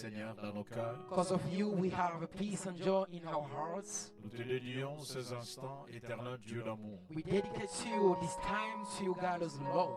Seigneur, dans nos cœurs. Because of you, we have a peace and joy in our hearts. Nous te dédions ces instants, éternel Dieu d'amour. We dedicate to you this time to you, God as Lord.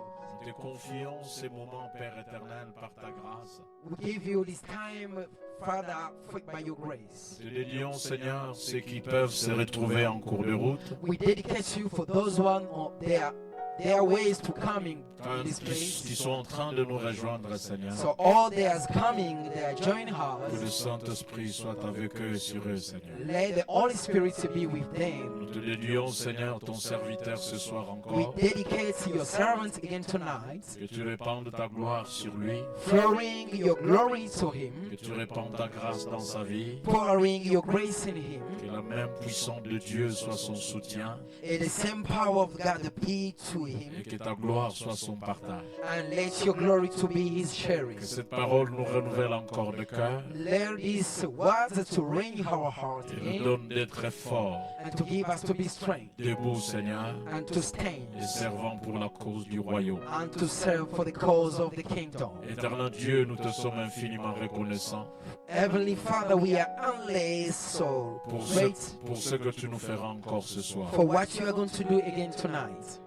Nous te confions ces moments, Père éternel, par ta grâce. We give you this time, Father, by your grace. Nous te dédions, Seigneur, ceux qui peuvent se retrouver en cours de route, We dedicate to you for those one on their ways to coming to this qui place. sont en train de nous rejoindre, Seigneur. So all they are coming, they are joining Que le us. Saint-Esprit soit avec eux et sur eux, Seigneur. Let the Holy Spirit to be with them. Nous te dédions, Seigneur, ton serviteur ce soir We encore. dedicate to your servant again tonight, Que tu répandes ta gloire sur lui. flowing your glory to him, Que tu répandes ta grâce dans sa vie. pouring your grace in him, Que la même puissance de Dieu soit son soutien. and the same power of God be to Et him, que ta gloire soit son partage. and let your glory to be his sharing. Que cette parole nous renouvelle encore de cœur. Let these words to reign our heart Et nous again, donne d'être forts, and to give us to be strength, debout, Seigneur, and to stand, et servant pour la cause du royaume. and to serve for the cause of the kingdom. Éternel Dieu, nous te sommes infiniment reconnaissants Heavenly Father, we are only so pour great ce que tu nous feras encore ce soir. for what you are going to do again tonight.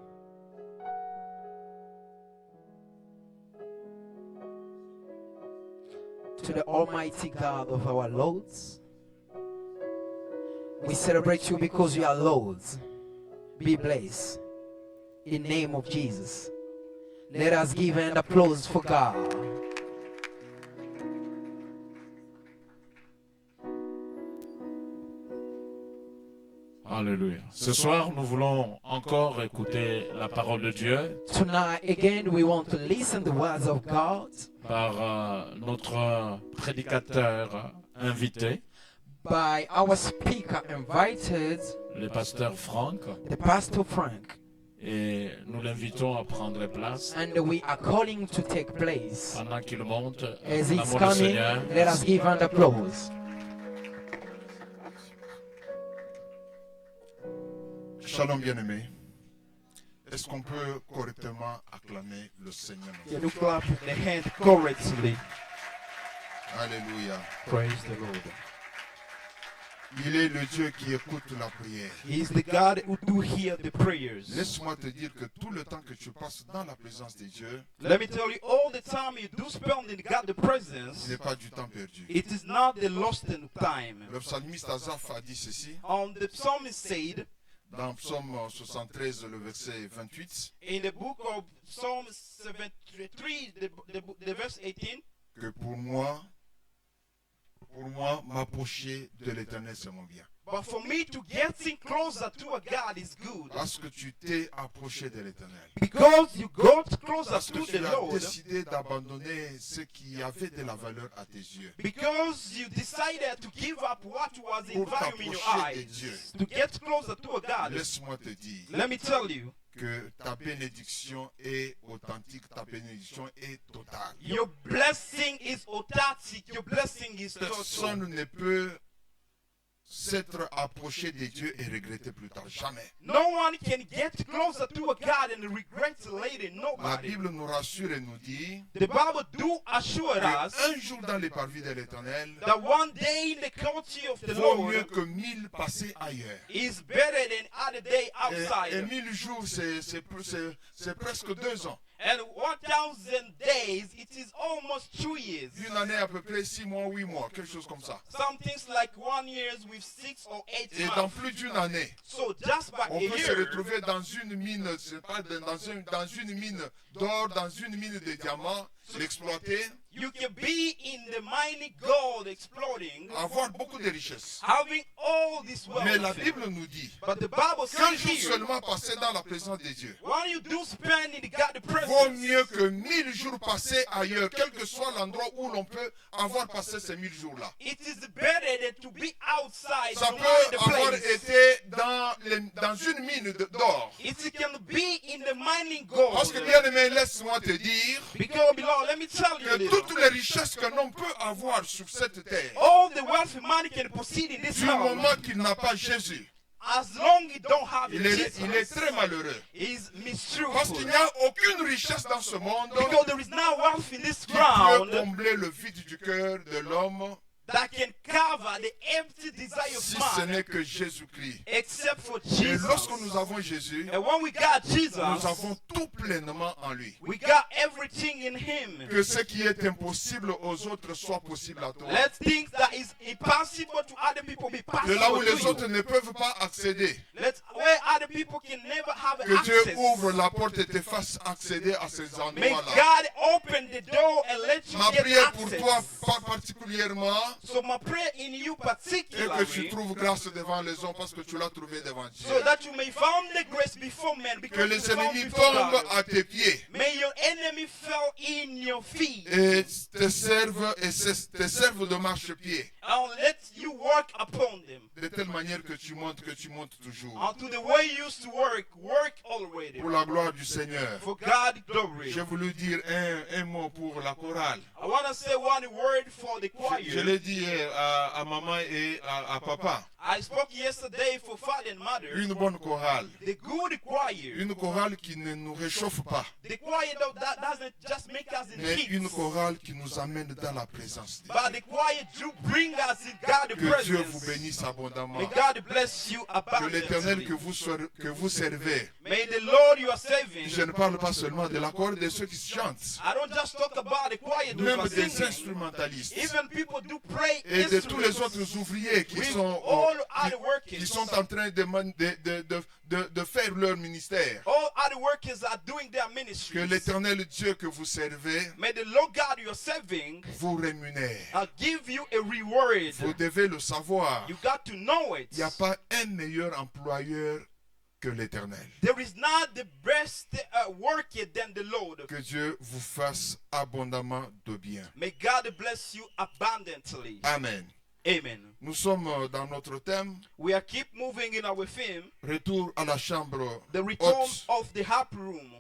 To the Almighty God of our Lords, we celebrate you because you are Lords. Be blessed. In the name of Jesus. Let us give an applause for God. Alléluia. Ce soir, nous voulons encore écouter la parole de Dieu Tonight, again, we want to listen to the words of God par notre prédicateur invité, by our speaker invited, le pasteur Franck, the Pastor Frank. et nous l'invitons à prendre place And we are calling to take place. pendant qu'il monte. As L'amour it's du coming, Seigneur. let us give an applause. Shalom bien-aimé. Est-ce qu'on peut correctement acclamer le Seigneur? Can you clap the hand correctly? Alléluia. Praise the Lord. Il est le Dieu qui écoute la prière. He is the God who do hear the prayers. Laisse-moi te dire que tout le temps que tu passes dans la présence de Dieu, Let me tell you, all the time you do spend in God's ce presence, n'est pas du temps perdu. it is not the lost time. Le psalmiste Asaph a dit ceci The psalmist said dans Psaume 73, le verset 28, in the book of Psalm 73, the verse 18, que pour moi, m'approcher de l'Éternel, c'est mon bien. but for me to getting closer to a God is good. Parce que tu t'es approché de l'Éternel. Because you got closer Parce que to tu the as Lord. décidé d'abandonner ce qui avait de la valeur à tes yeux. Because you decided to give up what was in Pour value in your t'approcher de Dieu. eyes. To get closer to a God. Laisse-moi te dire Let me tell you, que ta bénédiction est authentique, ta bénédiction est totale. your blessing is authentic. Your blessing is total. Personne ne peut s'être approché de Dieu et regretter plus tard. Jamais. No one can get closer to a God and regret later. La Nobody. Bible nous rassure et nous dit The Bible do assure us qu'un jour dans les parvis de l'Éternel that one day in the country of the vaut Lord mieux que 1000 passés ailleurs. is better than other day Et outside. 1000 jours, c'est presque 2 ans. And 1,000 days, it is almost 2 years. Une année à peu près 6 mois, 8 mois, quelque chose comme ça. Some things like 1 year with 6 or 8 Et dans months. plus d'une année, So just by on a peut se year, retrouver dans une mine, c'est pas dans une mine d'or, dans une mine de diamants, l'exploiter, you can be in the mining gold exploding, avoir beaucoup de richesses. having all this wealth. Mais la Bible nous dit But the Bible qu'un says jour here, seulement passé dans la présence de Dieu when you do spend in God's vaut presence, mieux que 1000 jours passés ailleurs, quel que soit l'endroit où l'on peut avoir passé ces 1000 jours-là. it is better than to be outside Ça from peut the avoir place. été dans une mine d'or. It can be in the mining gold. Parce que bien aimé, laisse-moi te dire Because, beloved, let me tell you a que little. toutes les richesses qu'un homme peut avoir sur cette terre, All the wealth money can proceed in this du world moment qu'il n'a pas Jésus, as long he don't have il est Jesus, très malheureux. he's Parce qu'il mistruthful. n'y a aucune richesse dans ce monde Because there is no wealth in this qui peut ground combler le vide du cœur de l'homme that can cover the empty desire si of ce man n'est que Jésus-Christ. except for Et Jesus. lorsque nous avons Jésus, And when we got Jesus, nous avons tout pleinement en lui. we got everything in him. Que ce qui est impossible aux autres soit possible à toi. Let things that is impossible to other people be De là où possible les to autres you. ne peuvent pas accéder, Let where other people can never have que Dieu access. ouvre la porte et te fasse accéder à ces May endroits-là. God open the door and let you Ma get prière pour toi access. particulièrement So my prayer in you est que tu particularly, trouves grâce devant les hommes parce que tu l'as trouvé devant so Dieu. that you may found the grace before men, Que because les you found ennemis before tombent God. à tes pieds May your enemy fall in your feet et te servent de marchepied. and let you work upon them. De telle manière que tu montes toujours. Unto the way you used to work already. Pour la gloire du Seigneur. For God glory. J'ai voulu dire un mot pour la chorale. I want to say one word for the Je choir. l'ai dit à maman et à papa. I spoke yesterday for father and mother. Une bonne chorale. The good choir. Une chorale qui ne nous réchauffe pas. The choir that doesn't just make us in Mais heat. une chorale qui nous amène dans la présence de Dieu. But the choir do bring us in God's Que Dieu vous presence. bénisse abondamment. May God bless you Que l'Éternel abundantly. que vous servez. May the Lord you are saving. Je ne parle pas seulement de la chorale de ceux qui chantent. I don't just talk about the choir those who Même are des singing. instrumentalistes. Even people do pray Et de tous les instruments. autres ouvriers qui With sont, all other workers. qui sont en train de faire leur ministère. All other workers are doing their Que ministries. l'Éternel Dieu que vous servez May the Lord God you are serving vous rémunère. give you a reward. Vous devez le savoir. You got to know it. Il n'y a pas un meilleur employeur que l'Éternel. There is not the best worker than the Lord. Que Dieu vous fasse abondamment de bien. May God bless you abundantly. Amen. Amen. Nous sommes dans notre thème, We are keep moving in our theme, retour à la chambre the return haute. of the upper room.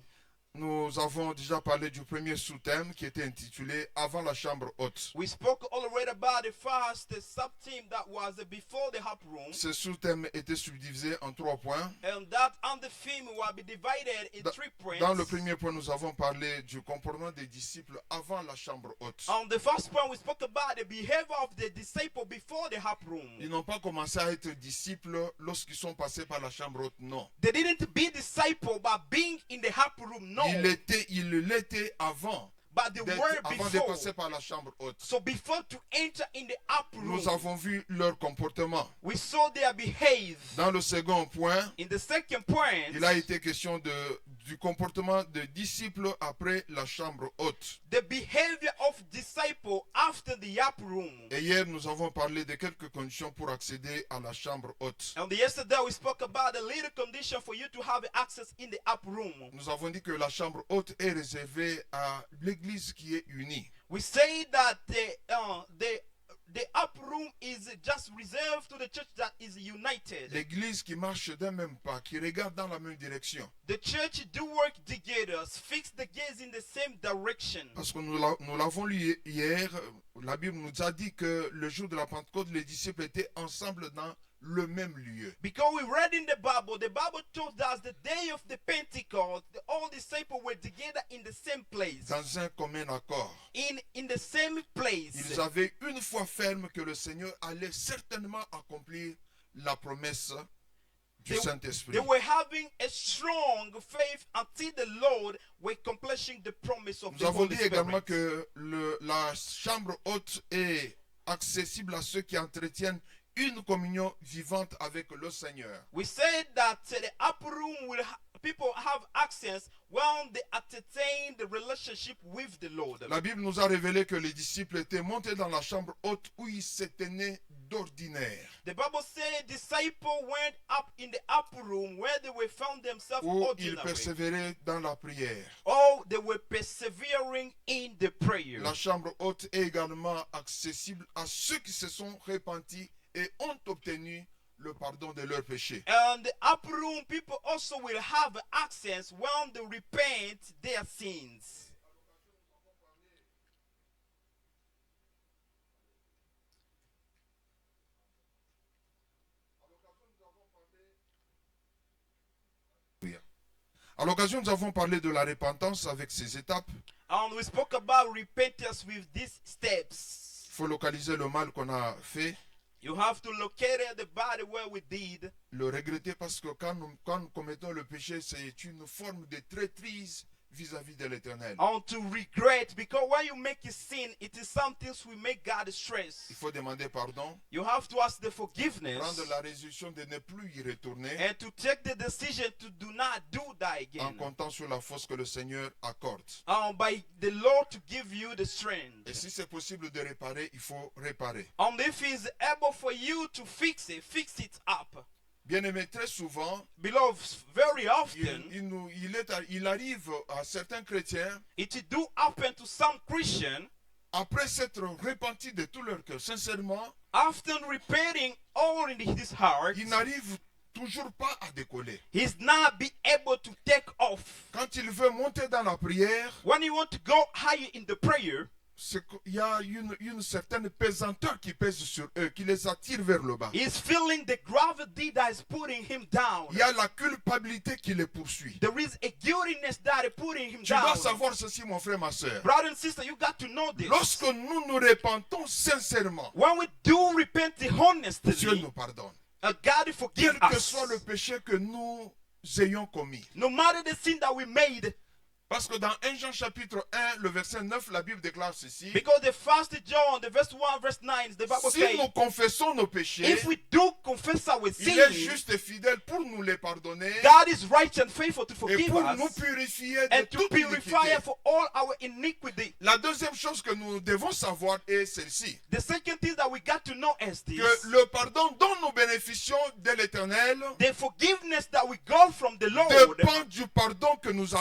Nous avons déjà parlé du premier sous-thème qui était intitulé Avant la chambre haute. We spoke already about the first sub-theme that was before the upper room. Ce sous-thème était subdivisé en 3 points. And that on the theme will be divided in 3 points. Dans le premier point, nous avons parlé du comportement des disciples avant la chambre haute. On the first point, we spoke about the behavior of the disciple before the upper room. Ils n'ont pas commencé à être disciples lorsqu'ils sont passés par la chambre haute, non. They didn't be disciple by being in the upper room, no. Ils l'étaient avant. But they were Avant de before. passer par la chambre haute. So before to enter in the upper room, Nous avons vu leur comportement. we saw their behavior. Dans le second point, In the second point, il a été question du comportement des disciples après la chambre haute. the behavior of disciple after the upper room. Et hier, nous avons parlé de quelques conditions pour accéder à la chambre haute. And yesterday we spoke about the little condition for you to have access in the upper room. Nous avons dit que la chambre haute est réservée à l'église qui est unie. We say that the upper room is just reserved to the church that is united. L'église qui marche d'un même pas, qui regarde dans la même direction. The church do work together, fix the gaze in the same direction. Parce que nous l'avons lu hier, la Bible nous a dit que le jour de la Pentecôte, les disciples étaient ensemble dans le même lieu. Because we read in the Bible told us the day of the Pentecost, all disciples were together in the same place. Dans un commun accord. In the same place. Ils avaient une foi ferme que le Seigneur allait certainement accomplir la promesse du Saint-Esprit. They were having a strong faith until the Lord were accomplishing the promise of Nous the avons Holy dit également Spirit. que la chambre haute est accessible à ceux qui entretiennent une communion vivante avec le Seigneur. We said that the upper room people have access when they entertain the relationship with the Lord. La Bible nous a révélé que les disciples étaient montés dans la chambre haute où ils se tenaient d'ordinaire. The Bible said disciples went up in the upper room where they were found themselves Où ils ordinary. persévéraient dans la prière. Oh, they were persevering in the prayer. La chambre haute est également accessible à ceux qui se sont repentis et ont obtenu le pardon de leurs péchés. And the upper room people also will have access when they repent their sins. À l'occasion, nous avons parlé de la repentance avec ses étapes. And we spoke about repentance with these steps. Il faut localiser le mal qu'on a fait, You have to locate the body where we did. le regretter parce que quand nous commettons le péché, c'est une forme de traîtrise vis-à-vis de l'Éternel. And to regret, because when you make a sin, it is something we make God stress. Il faut demander pardon, You have to ask the forgiveness prendre la résolution de ne plus y retourner and to take the decision to do not do that en again. comptant sur la force que le Seigneur accorde. By the Lord to give you the strength. Et si c'est possible de réparer, il faut réparer. And if He's able for you to fix it up. Bien-aimé, très souvent, Beloved, very often, il arrive à certains chrétiens, it do happen to some Christian, après s'être repentis de tout leur cœur, sincèrement, after repenting all in his heart, ils n'arrivent toujours pas à décoller. he's not be able to take off. Quand il veut monter dans la prière, When you want to go higher in the prayer, il y a une certaine pesanteur qui pèse sur eux, qui les attire vers le bas. he's feeling the gravity that is putting him down. Il y a la culpabilité qui les poursuit. There is a guiltiness that is putting him Tu dois down. savoir ceci, mon frère, ma soeur. Brother and sister, you got to know this. Lorsque nous nous repentons sincèrement, When we do repent Dieu honestly, nous pardonne. God forgive Quel que us. soit le péché que nous ayons commis. No matter the sin that we made, Parce que dans 1 Jean chapitre 1, le verset 9, la Bible déclare ceci. because the first John, the verse 1, verse 9, the Bible Si says, nous confessons nos péchés, if we do confess our il est sin, juste et fidèle pour nous les pardonner God is right and faithful to et forgive pour nous us purifier de and to toute purify iniquité. us for all our iniquity. La deuxième chose que nous devons savoir est celle-ci. The second thing that we got to know is this. Que le pardon dont nous bénéficions de l'Éternel The forgiveness that we got from the Lord dépend du pardon que nous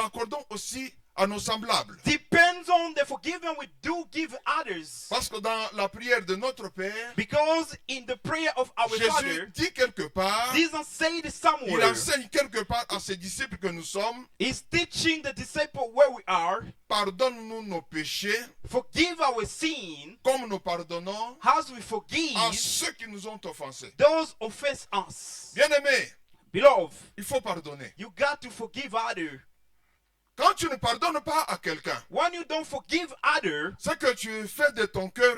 accordons aussi à nos semblables. depends on the forgiveness we do give others. Parce que dans la prière de notre Père, Because in the prayer of our Jésus Father, dit quelque part, Jesus said il somewhere, enseigne quelque part à ses disciples que nous sommes, He's teaching the disciple where we are, pardonne-nous nos péchés forgive our sin comme nous pardonnons as we forgive à ceux qui nous ont offensés. those offense us. Bien-aimé, Beloved, il faut pardonner. you got to forgive others. Quand tu ne pardonnes pas à quelqu'un, When you don't forgive others, c'est que tu fais de ton cœur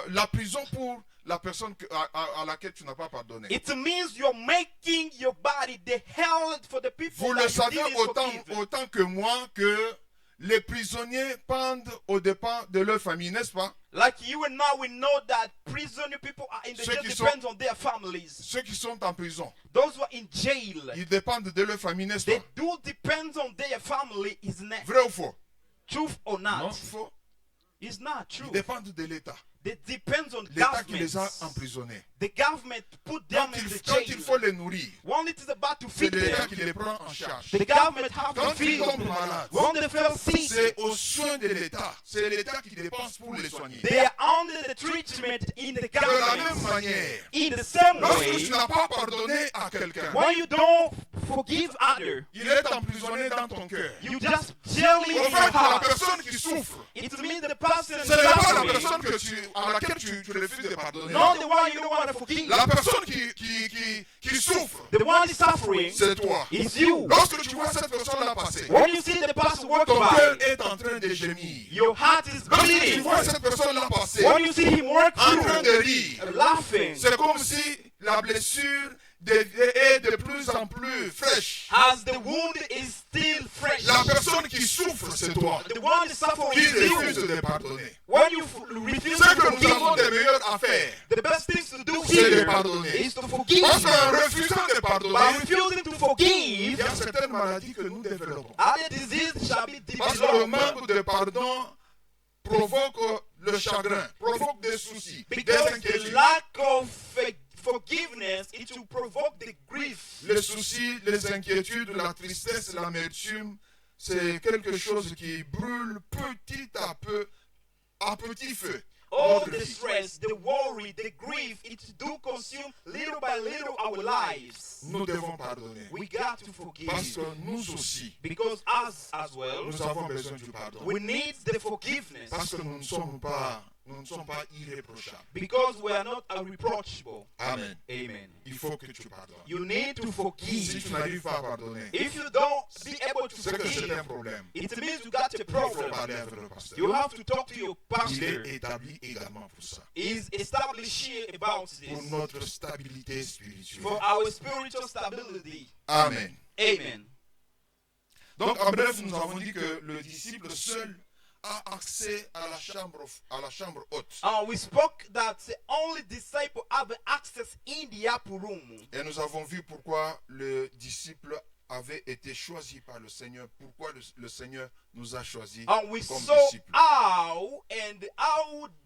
la prison pour la personne à laquelle tu n'as pas pardonné. it means you're making your body the hell for the people Vous that le you savez didn't forgive. autant que moi que les prisonniers pendent aux dépens de leur famille, n'est-ce pas? Like you and I, we know that prisoner people are in the Ceux jail qui depends on their families. Ceux qui sont en prison, Those who are in jail, ils dépendent de leur famille, n'est-ce they pas? do depend on their family, isn't it? Vrai ou faux? Truth or Non, not? faux. It's not Ils true. dépendent de l'État. They depends on L'État qui les a government. emprisonnés. The government put them Quand in the il jail. faut les nourrir, When it is about to c'est feed l'État them, qui les prend en charge. the government have to Quand feed ils tombent them. malades, When they feel sick, c'est aux soins de l'État. C'est l'État qui dépense pour les soigner. they are under the treatment in the De la même government. manière, In the same lorsque way, tu n'as pas pardonné à quelqu'un, when you don't forgive others, il est emprisonné dans ton cœur. you just jelly En in fait, your la heart. personne qui souffre, It means the person ce n'est pas la suffering, personne à laquelle tu refuses de pardonner. not the one you don't want to forgive. La personne qui souffre, The one suffering c'est toi. is you. Lorsque tu vois cette personne-là passer, When you see the person walk ton cœur by, est en train de gémir. your heart is Lorsque tu bleeding. vois cette personne-là passer, When you see him walk en train de through, rire, laughing, c'est comme si la blessure est de plus en plus fraîche. as the wound is still fresh. La personne qui souffre, c'est toi. The one suffering Qui is refuse you. de pardonner. When you refuse Ce to que nous avons de forgive, meilleures à faire, the best thing to do c'est de here pardonner. is to forgive. Parce qu'en refusant de By pardonner, refusing to il forgive, y a certaines maladies que nous développons. other disease shall be Parce que le developed. manque de pardon provoque le chagrin, provoque des soucis, des Because the inquiétudes. lack of forgiveness, it will provoque the grief. Les soucis, les inquiétudes, la tristesse, l'amertume, c'est quelque chose qui brûle petit à petit feu. All notre the vie. stress, the worry, the grief, it do consume little by little our lives. Nous devons pardonner. We got to forgive. Parce que nous aussi, Because us as well, nous avons besoin du pardon. we need the forgiveness. Parce que nous ne sommes pas nous ne sommes pas irréprochables. Because we are not unreproachable. Amen. Amen. Il faut que tu pardonnes. You need to Si forgive. tu n'arrives pas à pardonner, If you don't be able to c'est que c'est un forgive, problème. it means you got a Il faut problem. parler avec le pasteur. You have to talk to your Il pastor. est établi également pour ça. He's establishing about Pour this notre stabilité spirituelle. for our spiritual stability. Amen. Amen. Donc, en bref, nous avons dit que le disciple seul a accès à la chambre haute. We spoke that the only disciple have access in the upper room. Et nous avons vu pourquoi le disciple avait été choisi par le Seigneur, pourquoi le Seigneur nous a choisis And we comme saw disciples. how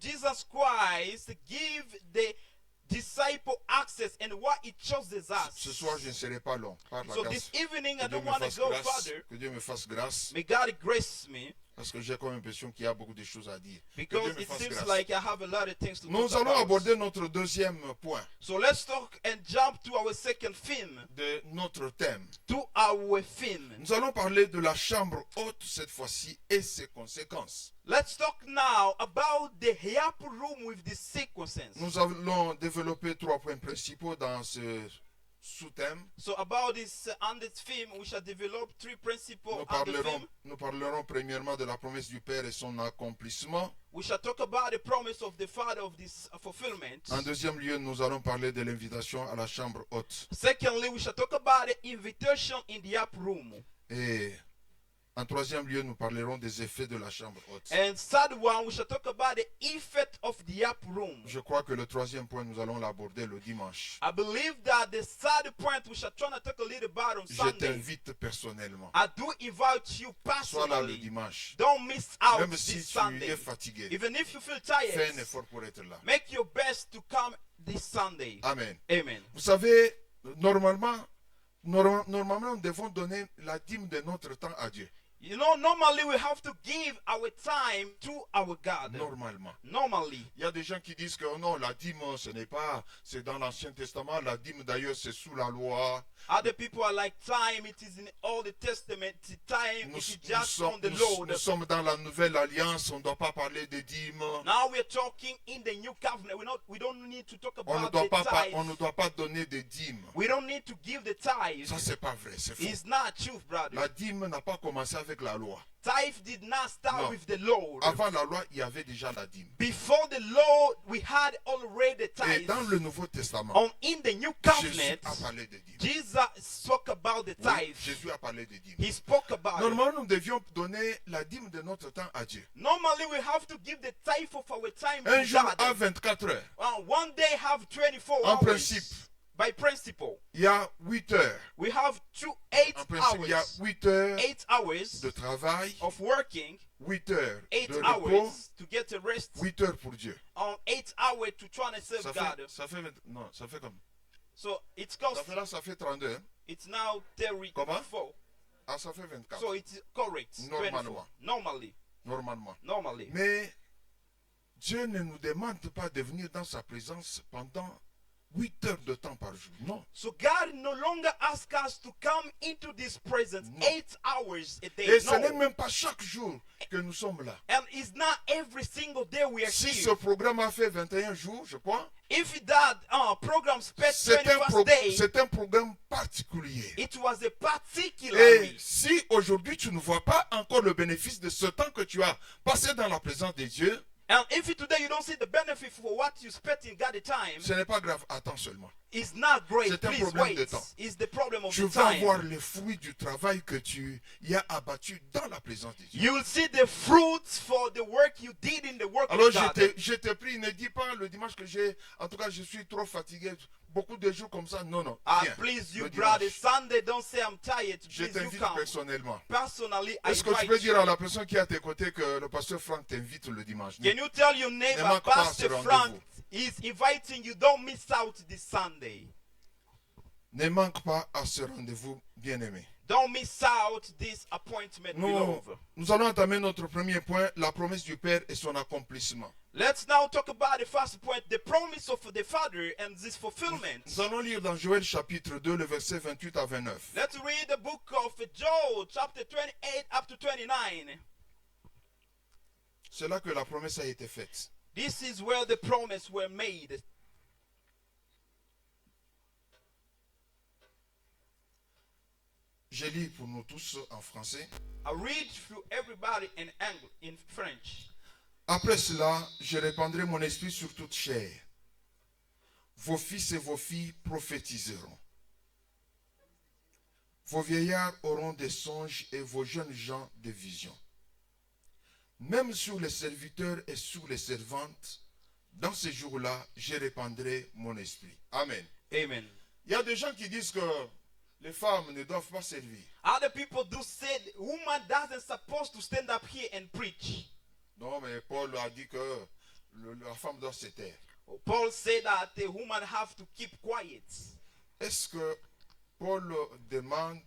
Jesus Christ give the disciple access and why he chooses Ce us. soir, je ne serai pas long. Par la So grâce. this evening I Que Dieu don't me want to fasse go grâce. further. Que Dieu me fasse grâce. May God grace me Parce que j'ai comme l'impression qu'il y a beaucoup de choses à dire. Que because Dieu me it fasse seems grâce. like I have a lot of things to Nous talk allons about. aborder notre deuxième point So let's talk and jump to our second theme. de notre thème. To our theme. Nous allons parler de la chambre haute cette fois-ci et ses conséquences. Let's talk now about the upper room with the sequences. Nous allons développer 3 points principaux dans ce sous-thème. So about this on this theme, we shall develop 3 principles on the theme. Nous parlerons premièrement de la promesse du Père et son accomplissement. We shall talk about the promise of the Father of this fulfillment. En deuxième lieu, nous allons parler de l'invitation à la chambre haute. Secondly, we shall talk about the invitation in the upper room. Et en troisième lieu, nous parlerons des effets de la chambre haute. And third one, we shall talk about the effect of the upper room. Je crois que le troisième point, nous allons l'aborder le dimanche. I believe that the third point we shall try to talk a little about on Je Sunday. t'invite personnellement. I do invite you Sois là le personally. dimanche. Don't miss out Même this si tu Sunday. es fatigué, Even if you feel fais un tired, effort pour être là. make your best to come this Sunday. Amen. Amen. Vous savez, normalement, nous devons donner la dîme de notre temps à Dieu. You know, normally we have to give our time to our God. Normalement. Normally. Il y a des gens qui disent que oh non, la dîme, ce n'est pas, c'est dans l'Ancien Testament. La dîme, d'ailleurs, c'est sous la loi. Other people are like, time, it is in Old Testament. Time, Nous, it is nous just sommes, on the nous- Lord. nous sommes dans la nouvelle alliance, on ne doit pas parler de dîmes. Now we're talking in the new covenant. We don't need to talk On ne, about doit the pas, tithe. on ne doit pas donner de dîmes. We don't need to give the tithe. Ça, c'est pas vrai, c'est faux. It's not true, brother. La dîme n'a pas commencé avec la loi. Tithe did not start No. with the Lord. Avant la loi, il y avait déjà la dîme. Before the Lord, we had already the Et tithe. dans le Nouveau Testament, In the new Jésus covenant, a parlé de dîmes. Jesus spoke about the Oui, tithe. Jésus a parlé de dîmes. He spoke about it. Normalement, nous devions donner la dîme de notre temps à Dieu. Normally, we have to give the tithe of our time Un to jour God. à 24 heures. One day have 24 En hours. principe. By principle, Il y a 8 heures. we have 8 En principe, il y a hours. 8 heures 8 hours de travail, of working, 8 heures 8 de repos, hours to get a rest, 8 heures pour Dieu. 8 hours to try and serve Ça God. fait, ça fait, non, ça fait comme. So it's Ça cost. fait là, ça fait 32. Hein? It's now 34. Ah, ça fait 24. So it's correct. 24. Normalement. Normalement. Normalement. Mais Dieu ne nous demande pas de venir dans sa présence pendant 8 heures de temps par jour. Non. So God no longer asks us to come into this presence No. 8 hours a day. Et ce No. n'est même pas chaque jour que nous sommes là. And it's not every single day we are Si here. ce programme a fait 21 jours, je crois, If that program spent c'est 21st day, c'est un programme particulier. it was a particular Et way. si aujourd'hui tu ne vois pas encore le bénéfice de ce temps que tu as passé dans la présence de Dieu, And if today you don't see the benefit for what you spent in God's time, ce n'est pas grave, attends seulement. it's not great. C'est un Please problème wait. de temps. It's the problem of Tu the vas time. voir les fruits du travail que tu y as abattu dans la présence de Dieu. You will see the fruits for the work you did in the work Alors of God. je t'ai pris, ne dis pas le dimanche que en tout cas je suis trop fatigué, beaucoup de jours comme ça, non, non, viens. Please, you le brother, dimanche. Sunday, don't say I'm tired. Je Please, you t'invite come. personnellement. Personally, I Est-ce que tu invite peux dire à you. la personne qui est à tes côtés que le pasteur Franck t'invite le dimanche? Can you tell your neighbor, manque pas à Pastor ce Frank rendez-vous. is inviting you? Don't miss out this Sunday. Ne manque pas à ce rendez-vous, bien-aimé. Don't miss out this appointment, beloved. Nous allons entamer notre premier point, la promesse du Père et son accomplissement. Let's now talk about the first point, the promise of the Father and this fulfillment. Nous allons lire dans Joël chapitre 2, le verset 28 à 29. Let's read the book of Joel, chapter 28 up to 29. C'est là que la promesse a été faite. This is where the promise were made. Je lis pour nous tous en français. I read through everybody in French. Après cela, je répandrai mon esprit sur toute chair. Vos fils et vos filles prophétiseront. Vos vieillards auront des songes et vos jeunes gens des visions. Même sur les serviteurs et sur les servantes, dans ces jours-là, je répandrai mon esprit. Amen. Amen. Il y a des gens qui disent que les femmes ne doivent pas servir. Other people do say woman doesn't supposed to stand up here and preach. Non, mais Paul a dit que la femme doit se taire. Paul said that the woman have to keep quiet. Est-ce que Paul demande,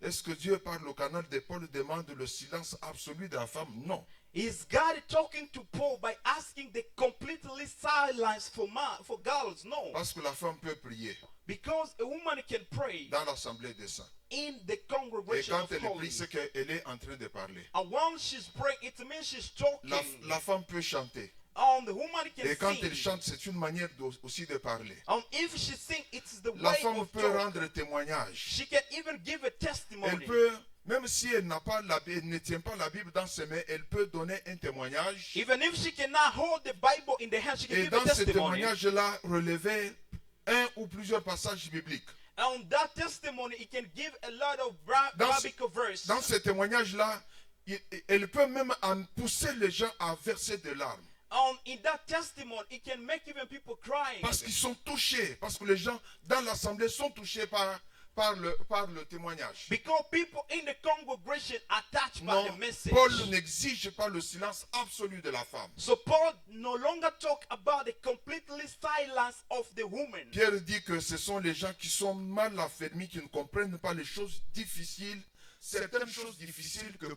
est-ce que Dieu parle au canal de Paul demande le silence absolu de la femme? Non. Is God talking to Paul by asking the completely silence for girls? No. Parce que la femme peut prier Because a woman can pray dans l'assemblée des saints. in the Et congregation quand of elle holy. prie, c'est qu'elle est en train de parler. And when she's praying, it means she's talking. La femme peut chanter. The woman can Et quand sing. elle chante, c'est une manière aussi de parler. If she sings, it's the La way femme of peut talk. rendre témoignage. She can even give a Elle testimony. peut, même si elle n'a pas elle ne tient pas la Bible dans ses mains, elle peut donner un témoignage. Even if she cannot hold the Bible in the hand, she can Et give a dans ce testimony. témoignage-là, relever un ou plusieurs passages bibliques. On that testimony, it can give a lot of biblical verse. Dans ce témoignage-là, elle peut même en pousser les gens à verser des larmes. In that testimony, it can make even people crying. Parce qu'ils sont touchés. Parce que les gens dans l'assemblée sont touchés par le témoignage. Because people in the congregation are touched by Non, the message. Paul n'exige pas le silence absolu de la femme. So Paul no longer talk about the completely silence of the woman. Pierre dit que ce sont les gens qui sont mal affermis, qui ne comprennent pas les choses difficiles, certaines choses difficiles que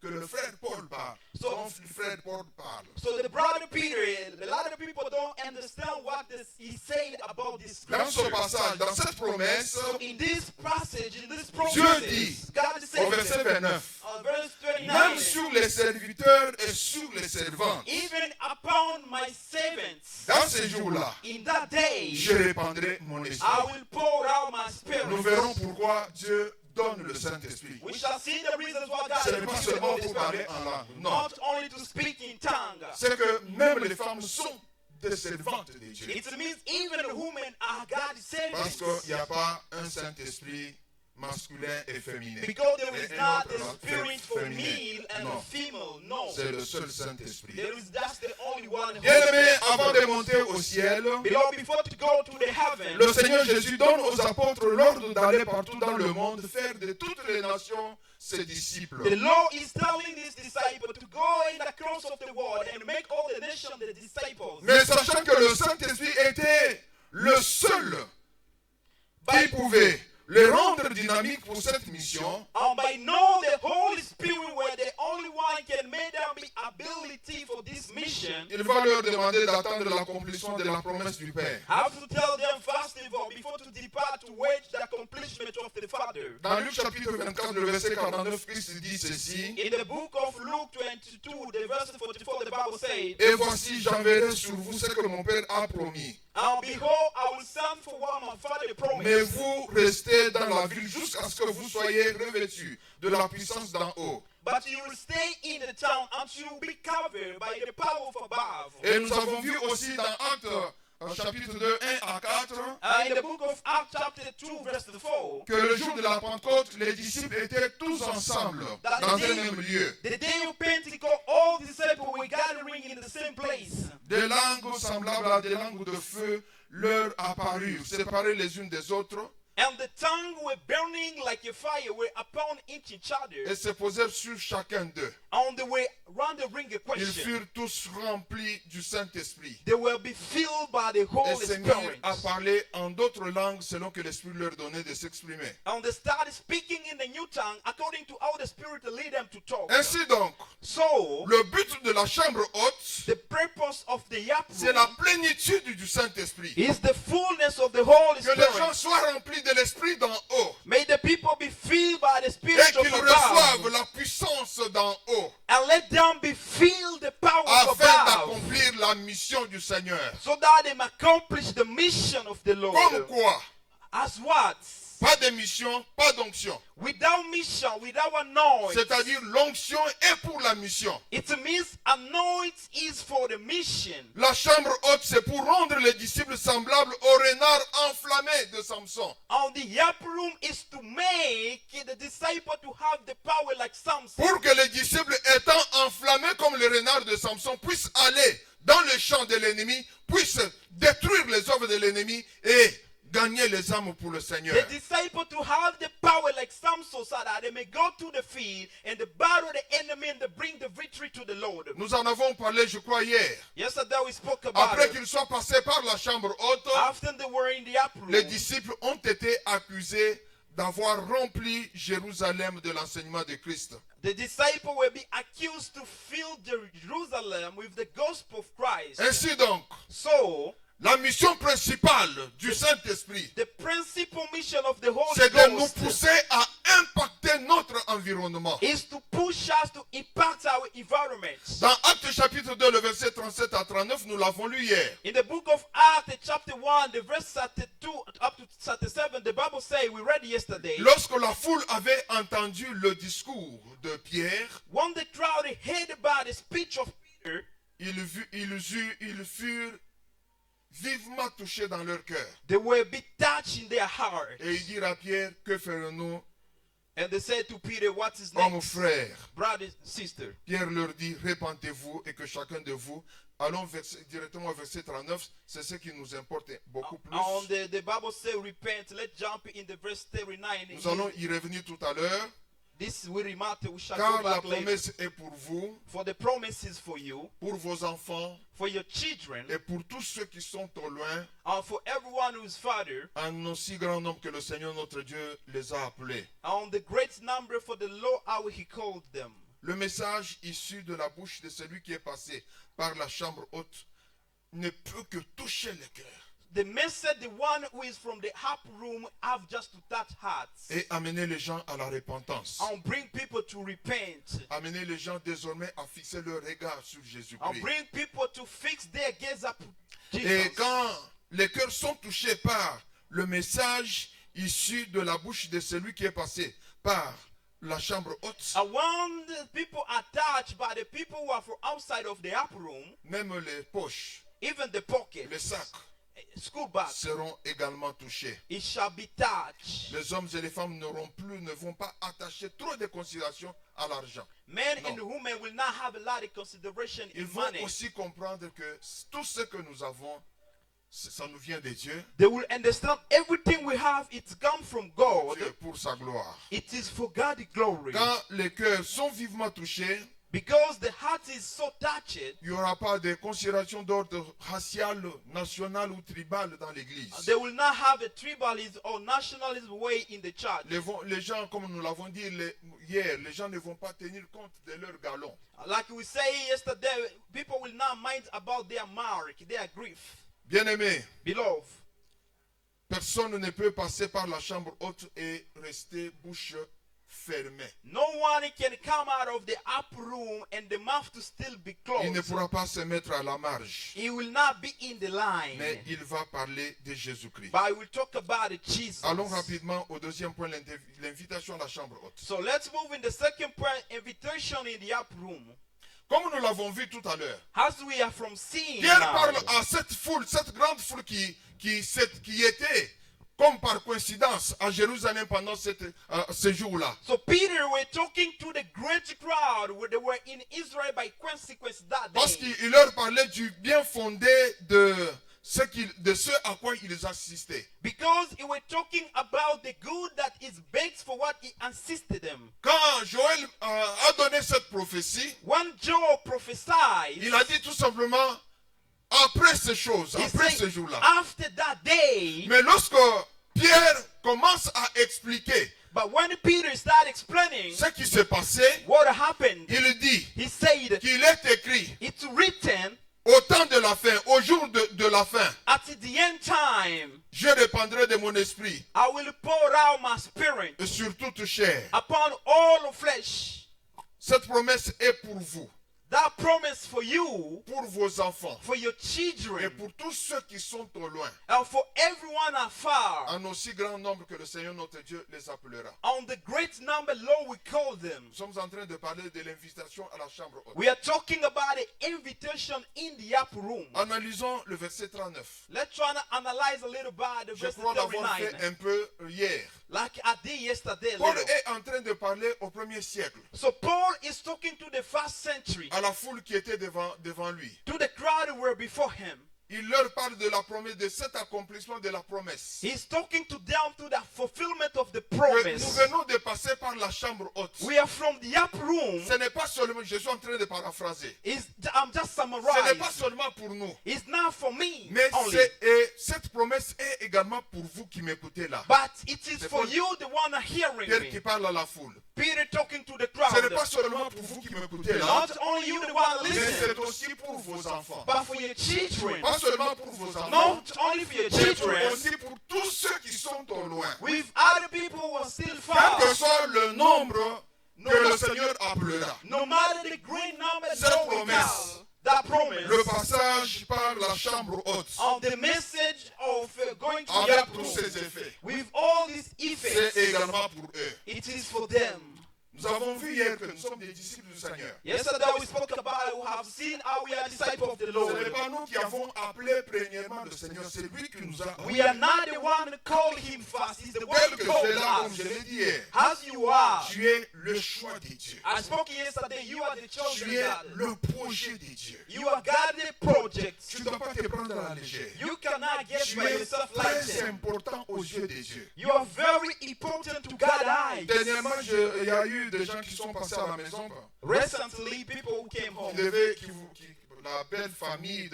le frère Paul parle. Son frère Paul parle. So the brother Peter, a lot of people don't understand what he said about this Dans ce scripture. passage, dans cette promesse, In this passage, in this Dieu promise, dit, God au verset says, 29, verse même 29, sur les serviteurs et sur les servantes, even upon my servants, dans ces jours-là, in that day, je répandrai mon esprit. I will pour out my spirit. Nous verrons pourquoi Dieu donne le Saint-Esprit. We shall see the reasons why Ce God n'est pas gives the seulement Holy pour Spirit. parler en langue. Non. Not only to speak in tongue. C'est que même les femmes sont des servantes de Dieu. It means even the women are God's Parce servants. qu'il n'y a pas un Saint-Esprit masculin et féminin. Because there is Et un not autre a spirit for féminin. male and Non. a female. No. C'est le seul Saint-Esprit. There is just the only one. Bien-aimés, avant de monter au ciel, Beloved, before to go to the heaven, le Seigneur Jésus donne aux apôtres l'ordre d'aller partout dans le monde, faire de toutes les nations ses disciples. the Lord is telling his disciples to go in the cross of the world and make all the nations the disciples. Mais sachant que le Saint-Esprit était le seul qui pouvait le rendre dynamique pour cette mission, By know the Holy Spirit were the only one can make them be ability for this mission. il va leur demander d'attendre l'accomplissement de la promesse du Père. I have to tell them first of all, before to depart, to wait the accomplishment of the Father. Dans Luc chapitre 24, le verset 49, Christ dit ceci: In the book of Luke 22, the verse 44, the Bible says, Et voici, j'enverrai sur vous ce que mon Père a promis. And behold, I will send for what my Father promised. Mais vous restez dans la ville jusqu'à ce que vous soyez revêtus de la puissance d'en haut. But you will stay in the town until you be covered by the power of above. Et nous avons vu aussi dans Actes, chapitre 2, 1 à 4, In the book of Acts chapter 2, verse 4, que le jour de la Pentecôte, les disciples étaient tous ensemble, dans un même lieu. the day of Pentecost, all the disciples were gathering in the same place. Des langues semblables à des langues de feu leur apparurent, séparées les unes des autres, And the tongue were burning like a fire, were upon each other. et se posèrent sur chacun d'eux. On the way round the ring a Ils question. furent tous remplis du Saint-Esprit They will be filled by the et Holy se mirent Spirit. à parler en d'autres langues selon que l'Esprit leur donnait de s'exprimer. And they started speaking in the new tongue according to how the Spirit lead them to talk. Ainsi donc, So, le but de la chambre haute, the purpose of the c'est la upper plénitude du Saint-Esprit. is the fullness of the Holy Que les gens Spirit. soient remplis de l'esprit d'en haut. May the people be filled by the Et Spirit of qu'ils reçoivent above. la puissance d'en haut. And let them be filled the power of Afin above. d'accomplir la mission du Seigneur. So that they may accomplish the mission of the Comme Lord. quoi? As what? Pas de mission, pas d'onction. Without mission, without anoint. C'est-à-dire l'onction est pour la mission. It means anoint is for the mission. La chambre haute, c'est pour rendre les disciples semblables au renard enflammé de Samson. And the upper room is to make the disciple to have the power like Samson. Pour que les disciples étant enflammés comme le renard de Samson puissent aller dans le champ de l'ennemi, puissent détruire les œuvres de l'ennemi et gagner les âmes pour le Seigneur. The disciple to have the power like Samson so that they may go to the field and the battle the enemy and they bring the victory to the Lord. Nous en avons parlé, je crois, hier. Yesterday we spoke about Après it. qu'ils soient passés par la chambre haute, After they were in the upper room, les disciples ont été accusés d'avoir rempli Jérusalem de l'enseignement de Christ. the disciple will be accused to fill Jerusalem with the gospel of Christ. Ainsi donc, So, la mission principale du Saint-Esprit, the principal mission of the Holy c'est de nous Ghost pousser à impacter notre environnement. is to push us to impact our environment. Dans Actes chapitre 2, le verset 37 à 39, nous l'avons lu hier. In the book of Acts, chapter 1, the verse 32 up to 37, the Bible says, we read yesterday, Lorsque la foule avait entendu le discours de Pierre, when the crowd heard about the speech of Peter, ils furent vivement touchés dans leur cœur. they were be touched in their heart. Et ils dirent à Pierre, que ferons-nous, And they said to Peter, what is homme next? frère? Brother, sister. Pierre leur dit, répentez-vous et que chacun de vous, allons directement au verset 39, c'est ce qui nous importe beaucoup plus. On the Bible says, repent. Let's jump in the verse 39. Nous allons y revenir tout à l'heure, This will matter. We shall car go la back later. promesse est pour vous, For the promises for you, pour vos enfants for your children, et pour tous ceux qui sont au loin, and for everyone who is father, en aussi grand nombre que le Seigneur notre Dieu les a appelés. on the great number for the low hour he called them. Le message issu de la bouche de celui qui est passé par la chambre haute ne peut que toucher le cœur The message, the one who is from the upper room, have just to touch hearts et amener les gens à la repentance. and bring people to repent Amener les gens désormais à fixer leur regard sur and Jésus-Christ. bring people to fix their gaze up Et Jesus. quand les cœurs sont touchés par le message issu de la bouche de celui qui est passé par la chambre haute, And when the people are touched by the people who are from outside of the upper room, même les poches, even the pockets, les sacs school bags, seront également touchés. it shall be touched. Les hommes et les femmes ne vont pas attacher trop de considération à l'argent. Men No. and women will not have a lot of consideration Ils in vont money. aussi comprendre que tout ce que nous avons, ça nous vient de Dieu, They will understand everything we have, it's come from God. Dieu pour sa gloire. It is for God's glory. Quand les cœurs sont vivement touchés, Because the heart is so touched, il n'y aura pas de considération d'ordre racial, national ou tribal dans l'église. they will not have a tribalism or nationalism way in the church. Les gens, comme nous l'avons dit hier, les gens ne vont pas tenir compte de leur galon. Like we say yesterday, people will not mind about their mark, their grief. Bien-aimés, Beloved, personne ne peut passer par la chambre haute et rester bouche fermée. no one can come out of the upper room and the mouth to still be Il ne closed. pourra pas se mettre à la marge, He will not be in the line. mais il va parler de Jésus-Christ. But I will talk about it, Jesus. Allons rapidement au deuxième point, l'invitation à la chambre haute. So let's move in the second point, invitation in the upper room. Comme nous l'avons vu tout à l'heure, As we are from seeing Pierre now, parle à cette foule, cette grande foule qui était, comme par coïncidence, à Jérusalem pendant ce jour-là. so Peter were talking to the great crowd where they were in Israel by consequence that Parce day. qu'il leur parlait du bien fondé de ce à quoi ils assistaient. Because he were talking about the good that is baked for what he insisted them. Quand Joël a donné cette prophétie, When Joel prophesied, il a dit tout simplement, après ces choses, he après said, ce jour-là. after that day, Mais lorsque Pierre commence à expliquer but when Peter started explaining ce qui s'est passé, what happened, il dit he said, qu'il est écrit it's written au temps de la fin, au jour de la fin, at at the end time, je répandrai de mon esprit I will pour out my spirit sur toute chair. upon all flesh. Cette promesse est pour vous, That promise for you, pour vos enfants for your et children, pour tous ceux qui sont au loin, and for everyone afar, en aussi grand nombre que le Seigneur notre Dieu les appellera. on the great number, Lord, we call them. Nous sommes en train de parler de l'invitation à la chambre haute. We are talking about the invitation in the upper room. Analysons le verset 39. Let's try to analyze a little bit the Je verse crois l'avoir 39, fait un peu hier. like I did yesterday. a Paul little. est en train de parler au premier siècle, So Paul is talking to the first century, à la foule qui était devant lui. to the crowd who were before him. Il leur parle de la promesse, de cet accomplissement de la promesse. He's talking to them to the fulfillment of the Que nous promise. venons de passer par la chambre haute. We are from the upper room. Ce n'est pas seulement, je suis en train de paraphraser. I'm just Ce n'est pas summarizing. seulement pour nous. It's not for me Mais only, cette promesse est également pour vous qui m'écoutez là. but it is C'est for Paul- you, the one hearing Pierre qui me. parle à la foule. Peter talking to the Ce n'est crowd. pas seulement pour vous qui m'écoutez là. Not only you, the one Mais listening, c'est aussi pour vos enfants. but for your children. Pas seulement pour vos enfants. Not only for your Mais children, aussi pour tous ceux qui sont au loin. with other people who are still Quel far. que soit le nombre que le Seigneur appellera. No matter the great number Cette that we promesse. call, that promise Le passage par la chambre haute, of the message of going to the avec upper tous room, ses effets, with all these c'est effects, également pour eux. it is for them. Nous avons vu hier que nous sommes des disciples du Seigneur. Yesterday we spoke about who have seen how we are disciples of the Ce Lord. n'est pas nous qui avons appelé premièrement le Seigneur, c'est lui qui nous a We are not the one who called him first. He's the one Tel who que called tu es là, comme us. je l'ai dit hier. As you are. Tu es le choix de Dieu. I spoke yesterday. You are the chosen Tu es God. le projet de Dieu. You are God's project. Tu ne dois pas te prendre à la légère. You cannot get Tu by es yourself like très that. important aux yeux des dieux. You are very important to God's eyes. Dernièrement, il y a eu des gens qui sont passés à la maison. Recently, people who came home, La belle famille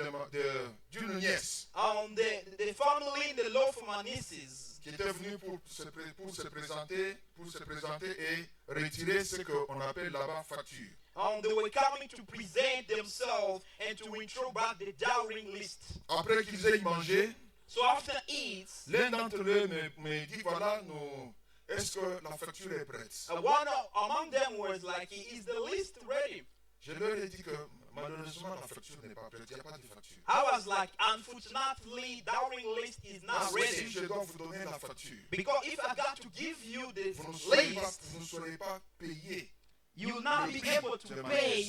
d'une nièce the family in the law for my nieces, qui était venue pour se présenter et retirer ce qu'on appelle là-bas facture. they were coming to present themselves and to intro back the dowry list. Après qu'ils aient mangé, So after eats, l'un d'entre eux me dit voilà, est-ce que la facture est prête? one among them was like, "Is the list ready?" Je leur ai dit que malheureusement la facture n'est pas prête, il n'y a pas de facture. I was like, "Unfortunately, dowry list is not Si ready." je dois vous donner la facture, Because if I got to give you the vous ne serez pas list, payé. you will not be able to pay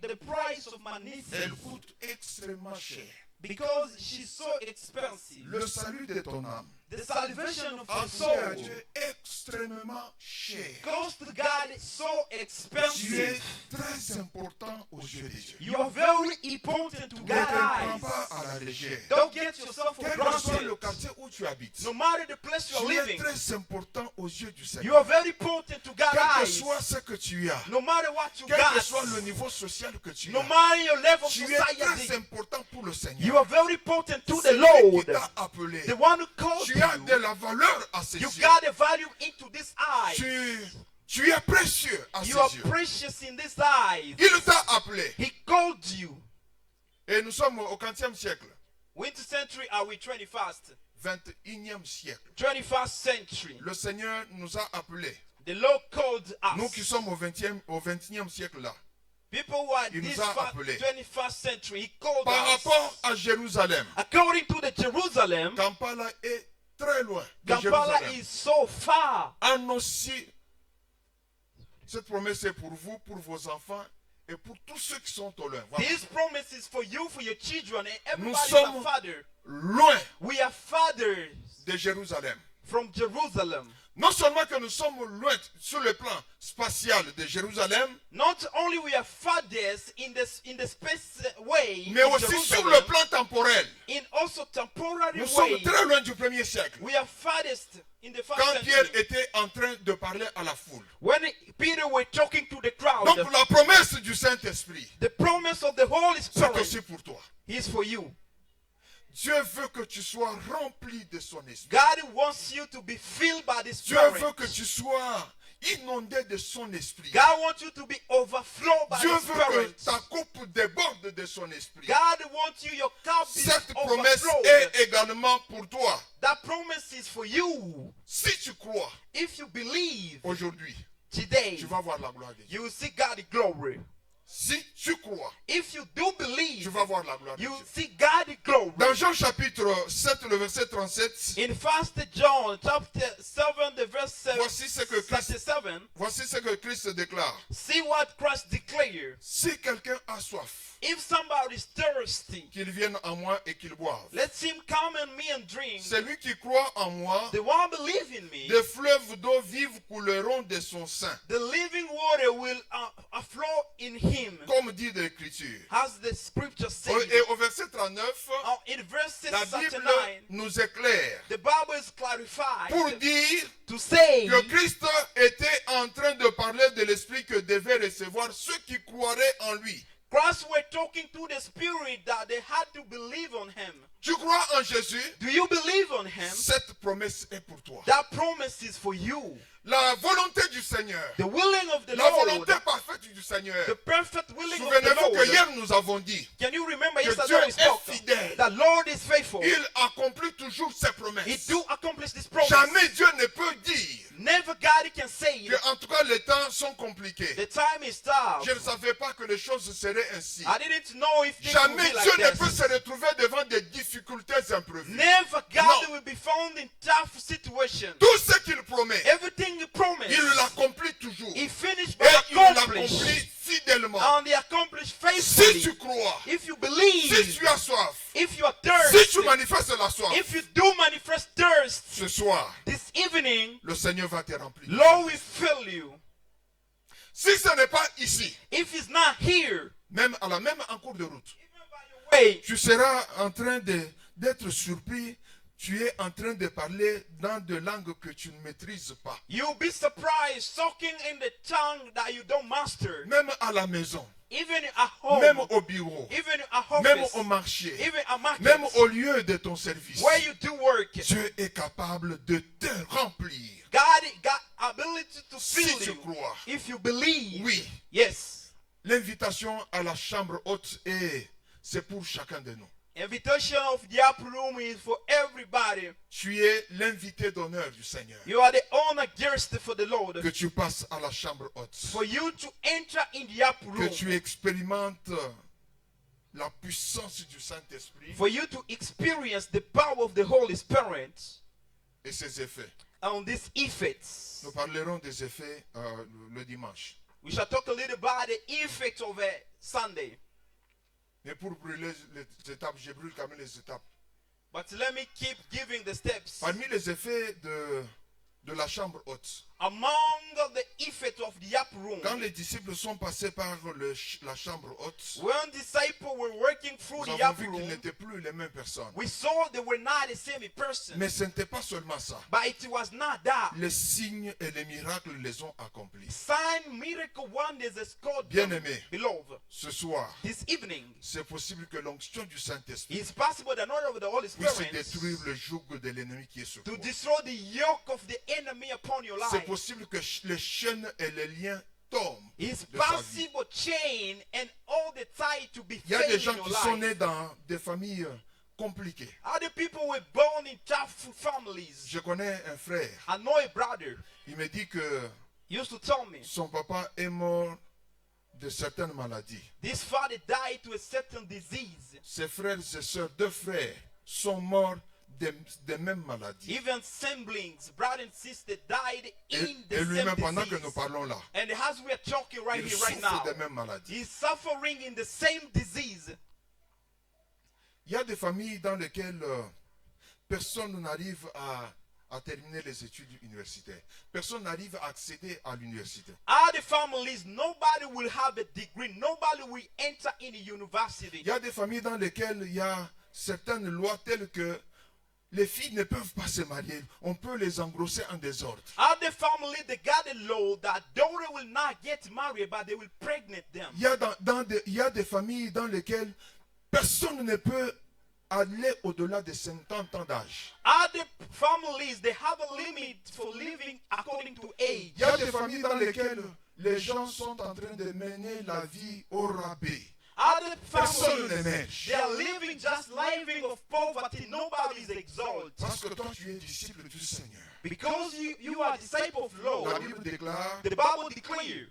the price of my niece Elle coûte extrêmement cher. because she's so expensive. Le salut de ton âme The salvation of a her coûté soul à Dieu extrêmement cher. cost God so Tu es expensive. très important aux yeux des dieux. You are very important to Ne te God's prends eyes. pas à la légère. Don't get yourself for Quel que soit le granted. quartier où tu habites, No matter the place you are tu es living, très important aux yeux du you Seigneur. are very important to God's Quel que eyes. soit ce que tu as, No matter what you quel que soit le got, niveau social que tu no as, matter your level of tu es très society, important pour le you Seigneur. are very important to the C'est lui Lord, qui t'a appelé. the one who called Tu as you. de la valeur à ses You yeux. got a value into this eye. Tu es précieux à ses You are yeux. precious in this eyes. Il t'a appelé. He called you. Et nous sommes au 20e siècle. Which century are we? 21st. 21e siècle. 21st century. Le Seigneur nous a appelés. The Lord called Nous qui us. sommes au 21e siècle là. People who are Il this nous a appelés. 21st century, He called Par us. rapport à Jérusalem, According to the Jerusalem, Kampala est très loin de Kampala Jérusalem. is so far. En aussi, cette promesse est pour vous, pour vos enfants et pour tous ceux qui sont au loin. Voilà. This promise is for you, for your children, and Nous everybody's sommes a father. Loin We are fathers de Jérusalem. from Jerusalem. Non seulement que nous sommes loin sur le plan spatial de Jérusalem, Not only we are fathers in the space way, mais in aussi sur Jerusalem, le plan temporel. in also temporary Nous sommes way, très loin du 1er siècle. we are fathest in the first Quand Pierre century. était en train de parler à la foule. When Peter were talking to the crowd, Donc la promesse du Saint-Esprit, the promise of the Holy c'est Spirit aussi pour toi. is for you. Dieu veut que tu sois rempli de son esprit. God wants you to be filled by the Dieu Spirit. veut que tu sois inondé de son esprit. God wants you to be overflowed by Dieu the veut que Spirit. ta coupe déborde de son esprit. God wants you, your cup is Cette promesse overflowed. est également pour toi. That promise is for you. Si tu crois If you believe aujourd'hui, today, tu vas voir la gloire de Dieu. you will see God's glory. Si tu crois, If you do tu believe, vas voir la gloire de you will Dieu. see God's glory. Dans Jean chapitre 7, le verset 37, In 1 John chapter 7, the verse 7, voici ce que Christ, 37, voici ce que Christ déclare. see what Christ declared. Si quelqu'un a soif, If somebody is thirsty, qu'il vienne à moi et qu'il boive. let him come and me and drink. Celui qui croit en moi, The one believe in me, des fleuves d'eau vive couleront de son sein. the living water will flow in him. Comme dit l'Écriture. As the scripture says. Et au verset 39, In verse la Bible 39, nous éclaire the Bible is clarified pour dire to say que Christ était en train de parler de l'Esprit que devaient recevoir ceux qui croiraient en lui. Christ were talking to the Spirit that they had to believe on him. Tu crois en Jésus? Do you believe on him? Cette promesse est pour toi. That promise is for you. La volonté du Seigneur, The willing of the la Lord, volonté parfaite du Seigneur. the perfect willing of the Souvenez-vous que Lord. hier nous avons dit, Can you remember que yesterday Dieu we spoke? est fidèle. The Lord is faithful. il accomplit toujours ses He promesses. do accomplish this promise. Jamais Dieu ne peut dire Never God can say que, en tout cas, les temps sont compliqués. the time is tough. Je ne savais pas que les choses seraient ainsi. I didn't know if things would Jamais be Dieu like ne peut this. se retrouver devant des difficultés imprévues. Never God No. will be found in tough situations. Tout ce qu'il promet, Everything He promised, il l'accomplit toujours. He finished by Et il accomplish, l'accomplit fidèlement. and He accomplished Si faithfully. tu crois, If you si believe, tu as soif, if you are si thirsty, tu manifestes la soif, if you do manifest thirst, ce soir, this evening, le Seigneur va te remplir. Lord will fill you. Si ce n'est pas ici, If He's not here, même en cours de route, wait, tu seras en train d'être surpris. Tu es en train de parler dans des langues que tu ne maîtrises pas. you'll be surprised, talking in the tongue that you don't master. Même à la maison, Even at home, même au bureau, even at même office, au marché, even at market, même au lieu de ton service. where you do work. Dieu est capable de te remplir. God got ability to Si fill tu you crois. if you believe. Oui, Yes. l'invitation à la chambre haute c'est pour chacun de nous. Invitation of the upper room is for everybody. Tu es l'invité d'honneur du Seigneur. You are the honor guest for the Lord. Que tu passes à la chambre haute. For you to enter in the upper Que room. tu expérimentes la puissance du Saint-Esprit For you to experience the power of the Holy Spirit et ses effets. on these effects. Nous parlerons des effets le dimanche. We shall talk a little about the effects of a Sunday. Mais pour brûler les étapes, je brûle quand même les étapes. But let me keep giving the steps. Parmi les effets de la chambre haute, Among the effects of the upper room, quand les disciples sont passés par la chambre haute, when disciples were working through nous the avons upper vu qu'ils room, n'étaient plus les mêmes personnes. we saw they were not the same person. Mais ce n'était pas seulement ça. But it was not that. Les signes et les miracles les ont accomplis. Sign, miracle, wonders is called Bien-aimés, beloved. ce soir, This evening, c'est possible que l'onction du Saint-Esprit it's possible that not of the Holy puisse Spirit détruire le joug de l'ennemi qui est sur to toi. destroy the yoke of the enemy upon your C'est life. possible que les chaînes et les liens tombent It's de sa vie. possible chain and all the tie to be Il y a failed des in gens your qui sont life. nés dans des familles compliquées. Other people were born in tough families. Je connais un frère. I know a brother Il me dit que used to tell me son papa est mort de certaines maladies. this father died to a certain disease. Ses frères et sœurs, deux frères, sont morts des mêmes maladies. Even siblings, brother and sister died Et in the lui-même, same pendant que nous disease. parlons là, And as we are talking right il here, right souffre now, des mêmes maladies. he's suffering in the same disease. Il y a des familles dans lesquelles personne n'arrive à terminer les études universitaires. Personne n'arrive à accéder à l'université. Other families, nobody will have a degree. Nobody will enter in a university. Il y a des familles dans lesquelles il y a certaines lois telles que les filles ne peuvent pas se marier. On peut les engrosser en désordre. Other families, they got a law that daughter will not get married, but they will pregnant them. Il y a des familles dans lesquelles personne ne peut aller au-delà de 50 ans d'âge. Other families, they have a limit for living according to age. Il y a des familles dans lesquelles les gens sont en train de mener la vie au rabais. Other Personne ne families, ménage. they are living just living of poverty. Nobody is exalted. Parce que toi, tu es disciple du Seigneur. Because you are a disciple of La Lord. Bible déclare, The Bible declares,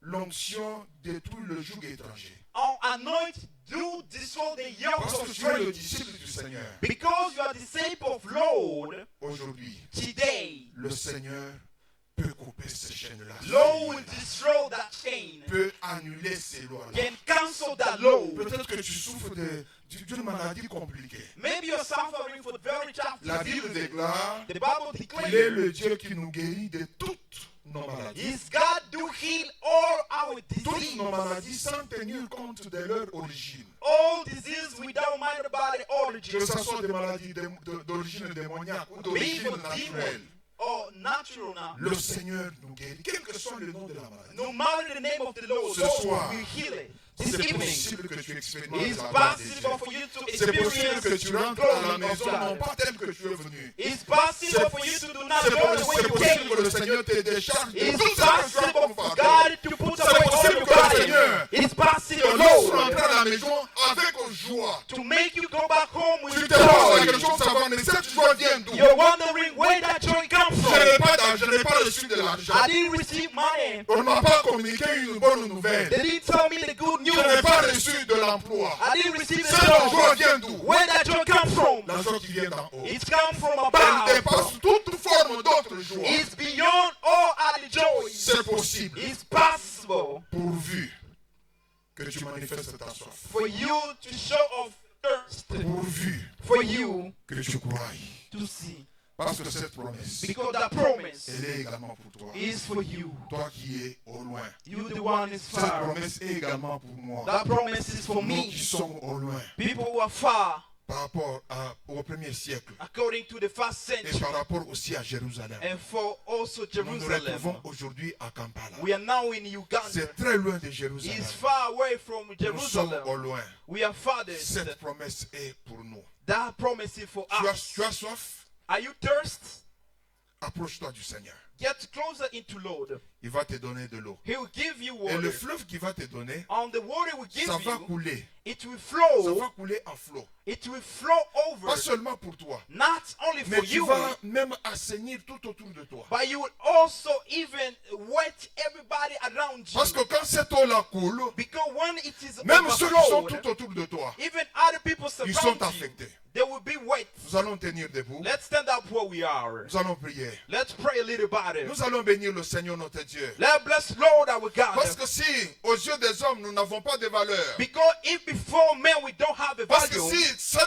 l'onction détruit le joug étranger. anoint do destroy the yoke Parce of que tu es le strength. disciple du Seigneur. Because you are a disciple of Lord, Aujourd'hui, today, le Seigneur peut couper ces chaînes-là. Lord will destroy that chain. Peut annuler ces lois-là. Can cancel that law. Peut-être que tu souffres d'une maladie compliquée. Maybe you're suffering for very tough La Bible diseases. déclare The Bible qu'il est declares, le Dieu qui nous guérit de toutes nos maladies. is God do heal all our Toutes disease. nos maladies sans tenir compte de leur origine. All disease without mind about the Que origin. ce soit des maladies d'origine démoniaque ou d'origine Evil naturelle. demon or natural now. Le Seigneur nous guérit, quel que soit le nom de la maladie. No matter the name of the Lord, Ce Lord soir, will heal it. C'est This evening, possible que tu expérimentes it's la grâce de Dieu. possible for you to C'est possible que experience tu the rentres à la glory of maison non God. pas tel que tu es venu. It's possible for you to do not C'est go the way you possible que le came. Seigneur te décharge de It's tout ce que tu as possible comme for fardeau. God to put C'est away all possible your que le body. Seigneur It's te possible, laisse Lord, rentrer à la maison avec joie. to make you go back home Tu with te poses la joy. question de savoir, mais cette joie vient d'où? You're wondering where that joy comes Je from. n'ai pas d'argent, je n'ai pas reçu de l'argent. I didn't receive money. On ne m'a pas communiqué une bonne nouvelle. They didn't tell me the good news. Je n'ai pas reçu de l'emploi. I didn't receive the Cette joie joy. vient d'où? Where that joy comes from? La joie qui vient d'en haut. It's come from Elle above. dépasse toute forme d'autre joie. It's beyond all other joys. C'est possible, It's possible pourvu que tu manifestes ta soif. for you to show of thirst. Pourvu For you que tu crois. to see. Parce que cette promesse, Because that promise elle est également pour toi. is for you. Toi qui es au loin. You the one is Cette far. promesse est également pour moi. That promise is for Nous me. qui sommes au loin. People who are far, Par rapport au premier siècle. according to the first Et century, par rapport aussi à Jérusalem. and for also Nous nous retrouvons Jerusalem. aujourd'hui à Kampala. We are now in Uganda. C'est très loin de Jérusalem. It's far away from Nous sommes au Jerusalem. loin. We are farthest. Cette promesse est pour nous. That promise is for Tu us. as soif? Are you thirsty? Approche-toi du Seigneur. Get closer into Lord. Il va te donner de l'eau. He will give you Et le water. fleuve qui va te donner, On the water will give ça va you, couler. it will Ça flow. va couler à flot. It will flow over. Pas seulement pour toi, Not only mais for tu you, vas même assainir tout autour de toi. but you will also even wet everybody around you. Parce que quand cette eau-là coule, Because when it is même ceux qui sont overflowed, tout autour de toi, even other people ils sont surround you, affectés. they will be wet. Nous allons tenir debout. Let's stand up where we are. Nous allons prier. Let's pray a little about it. Nous allons bénir le Seigneur notre Dieu. Let's bless Lord our God. Parce que si, aux yeux des hommes, nous n'avons pas de valeur, Because if before men we don't have a parce que value, si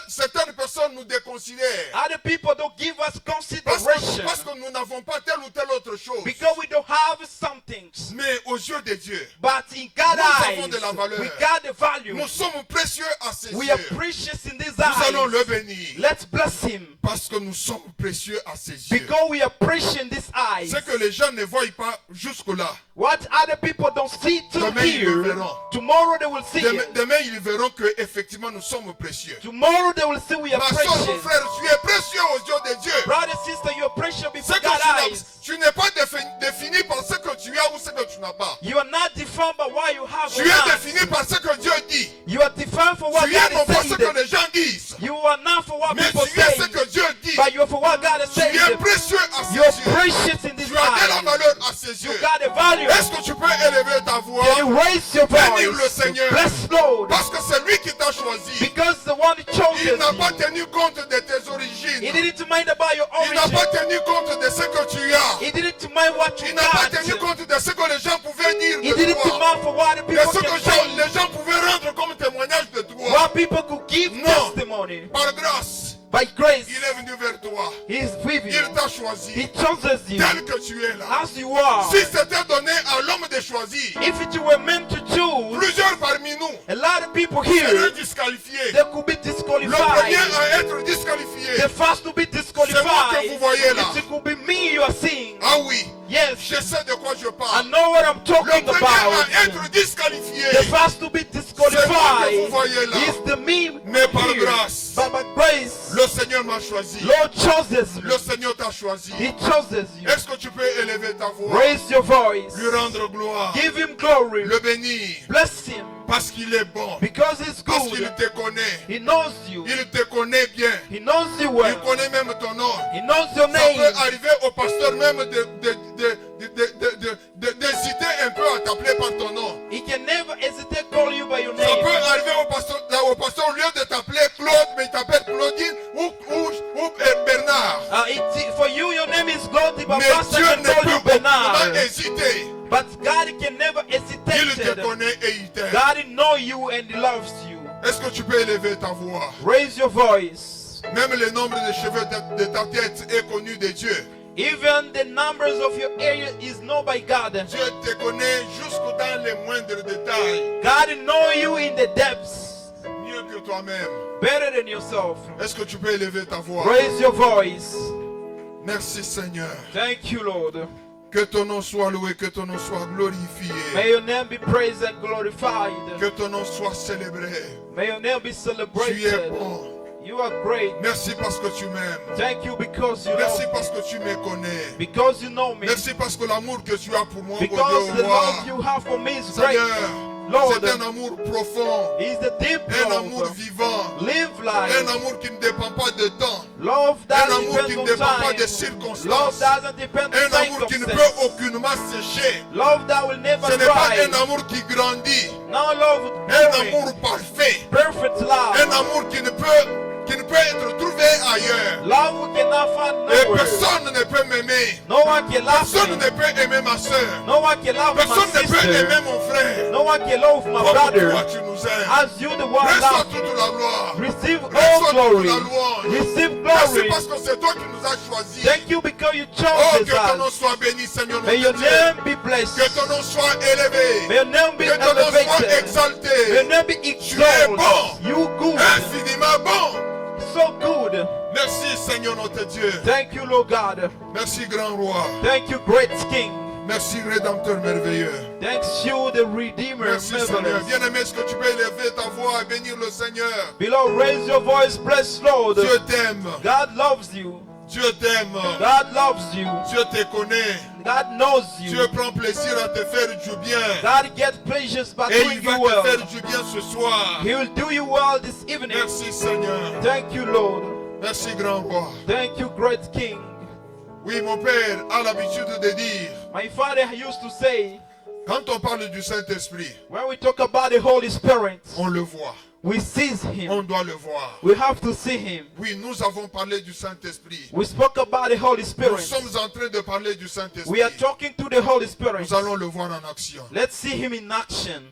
certaines personnes nous déconsidèrent, other people don't give us parce consideration, que nous n'avons pas telle ou telle autre chose, because we don't have some things. mais aux yeux de Dieu, But in God's Nous eyes, avons de la valeur. we got the value. nous sommes précieux à ses We yeux. are precious in His Nous allons le eyes. bénir, Let's bless Him. parce que nous sommes précieux à ses yeux. Because we are precious in His eyes. Ce que les gens ne voient pas jusque-là, What other people don't see to Demain, ils le here, verront. tomorrow they will see demain, it. demain, ils verront que effectivement nous sommes précieux. Tomorrow they will see we are Ma soeur, mon precious. frère, tu es précieux aux yeux de Dieu. Brother, sister, you are precious Ce before que God's eyes. tu n'es pas défini par ce que tu as ou ce que tu n'as pas. You are not defined by what you have Tu or es not. défini par ce que Dieu dit. You are defined for what Tu es non God pas is ce saying. que les gens disent, You are not for what mais people tu es say, ce que Dieu dit. but you are for what God is Tu saying. es précieux à ses You are yeux. precious in this Tu as de la eyes. valeur à ses You yeux. got a value. Est-ce que tu peux élever ta voix? Can you raise your Bénir le voice? Seigneur. Bless Lord. Parce que c'est lui qui t'a choisi. Because the one who chose Il n'a pas you. tenu compte de tes He origines. didn't mind about your Il n'a pas origin. tenu compte de ce que tu as. He didn't mind what you Il n'a pas tenu got. compte de ce que les gens pouvaient dire He de didn't toi. mind for what the De people ce que can say. les gens pouvaient rendre comme témoignage de toi. What people could give Non. testimony. Par grâce, By grace, il est venu vers toi. He is with Il you. t'a choisi He chooses you tel que tu es là. as you are. Si c'était donné à l'homme de choisir, If it were meant to choose, plusieurs parmi nous a lot of people seraient here, disqualifiés. they could be Le premier disqualified. à être disqualifié, The first to be c'est moi disqualified, que vous voyez là. it could be me you are seeing. Ah oui, Yes, je sais de quoi je I parle. know what I'm Le talking premier about. à être disqualifié, The first to be disqualified vous voyez là. is the me mais par here. grâce, But that by grace, Le Seigneur m'a choisi. Lord chooses me. Le Seigneur t'a choisi. He chooses you. Est-ce que tu peux élever ta voix? Raise your voice. Lui rendre gloire. Give him glory. Le bénir. Bless him. Parce qu'il est bon. Because he's Parce qu'il good. te connaît. He knows you. Il te connaît bien. He knows you Il well. connaît même ton nom. He knows your Ça name. peut arriver au pasteur même d'hésiter un peu à t'appeler par ton nom. He can never hesitate to call you by your Ça name. peut arriver au pasteur au lieu de t'appeler Claude, mais il t'appelle Claudine ou Bernard. For you, your name is God, but Mais pastor Dieu can ne call peut you aucunement Bernard. hésiter. But God can never Il hesitate. te connaît et il t'aime. God knows you and He loves you. Est-ce que tu peux élever ta voix? Raise your voice. Même le nombre de cheveux de ta tête est connu de Dieu. Even the numbers of your area is known by God. Dieu te connaît jusqu'au dans les moindres détails. God knows you in the depths Mieux que toi-même. better than yourself. Est-ce que tu peux élever ta voix? Raise your voice. Merci Seigneur. Thank you, Lord. Que ton nom soit loué, que ton nom soit glorifié. May your name be praised and glorified. Que ton nom soit célébré. May your name be Tu es celebrated. bon. You are great. Merci parce que tu m'aimes. Thank you because you Merci love parce me. que tu me connais. Because you know me. Merci parce que l'amour que tu as pour moi, Because oh the Dieu, love you have for me is great. Seigneur, Lord, c'est un amour profond, is the deep un amour love. vivant, Live un life. amour qui ne dépend pas de temps, Love un doesn't amour qui depend ne on dépend pas time. des Love circonstances, doesn't depend un on amour qui ne peut circumstances. aucunement sécher. Love that will never Ce n'est pas dry. un amour qui grandit, No love un growing. amour parfait, Perfect un love. amour qui ne peut être trouvé ailleurs. Love we cannot find Et nowhere. personne ne peut m'aimer, No one can love personne me. ne peut aimer ma soeur, No one can love personne my ne peut sister. aimer mon frère. No one can love my Comme brother. toi tu nous aimes. As you the one Reçois love toute me. la gloire. Receive all Reçois toute glory. la louange. Receive Merci glory. parce que c'est toi qui nous as choisis. Thank you because you Oh, chose que ton nom us. soit béni, Seigneur May notre your Dieu. name be blessed. Que ton nom soit élevé. May your name be Que ton nom soit elevated. May your exalté. name be Tu es exalted. bon. You good. Infiniment bon. So good. Merci, Seigneur notre Dieu. Thank you, Lord God. Merci, grand roi. Thank you, great King. Merci, Rédempteur merveilleux. Thanks you, the Redeemer. Merci, Seigneur. Marvelous. Bien-aimé, est-ce que tu peux élever ta voix et bénir le Seigneur? Below, raise your voice, bless Lord. Dieu t'aime. God loves you. Dieu t'aime. God loves you. Dieu te connaît. God knows you. Dieu prend plaisir à te faire du bien. God gets pleasures by Et doing il va you te well. faire du bien ce soir. He will do you well this evening. Merci Seigneur. Thank you, Lord. Merci grand roi. Thank you, great King. Oui, mon père a l'habitude de dire, My father used to say, quand on parle du Saint-Esprit, when we talk about the Holy Spirit, on le voit. we seize him. On doit le voir. We have to see him. Oui, nous avons parlé du Saint-Esprit. We spoke about the Holy Nous Spirit. sommes en train de parler du We Saint-Esprit. are talking to the Holy Spirit. Nous allons le voir en action. Let's see him in action.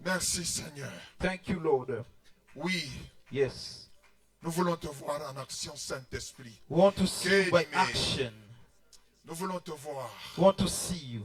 Merci Seigneur. Thank you, Lord. Oui, Yes. nous voulons te voir en action, Saint-Esprit. We want to see you by Amen. action. Nous voulons te voir. We want to see you.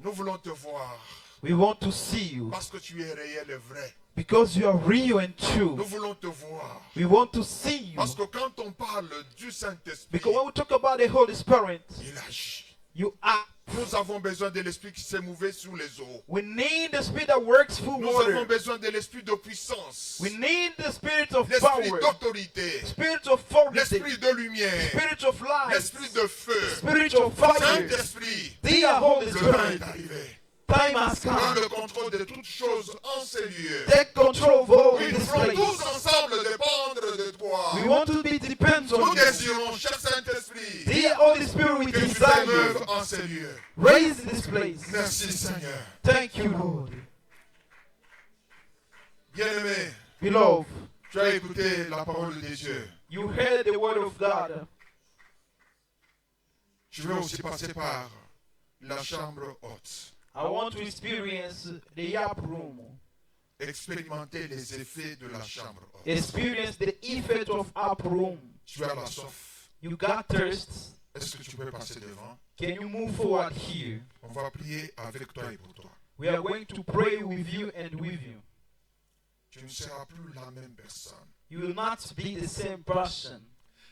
Nous voulons te voir. We want to see you Parce que tu es réel et vrai. because you are real and true. Nous voulons te voir. We want to see you Parce que quand on parle du Saint-Esprit, because when we talk about the Holy Spirit, il agit. you act. Nous avons besoin de l'Esprit qui s'est mouvé sur les eaux. We need the Spirit that works through Nous avons water. besoin de l'Esprit de puissance. We need the Spirit of L'Esprit power, d'autorité. Spirit of authority, L'Esprit de lumière. Spirit of light, L'Esprit de feu. Spirit of fire. Saint-Esprit, Dear Holy le temps Spirit, est arrivé. time has Prends come. le contrôle de toutes choses en ces lieux. Take control of all Oui, nous this voulons tous place. ensemble dépendre de toi. We want to be dependent Nous on you. désirons, cher Saint-Esprit, Dear Holy Spirit, we que tu desire t'émeuves you. en ces lieux. Raise this place. Merci Seigneur. Thank you, Lord. Bien-aimé, Beloved, tu as écouté la parole de Dieu. you heard the word of God. Je vais aussi passer par la chambre haute. I want to experience the upper room. Expérimenter les effets de la chambre haute. Experience the effect of upper room. Tu as la soif. You got thirst. Est-ce que tu peux passer devant? Can you move forward here? On va prier avec toi et pour toi. We are going to pray with you and with you. Tu ne seras plus la même personne. You will not be the same person.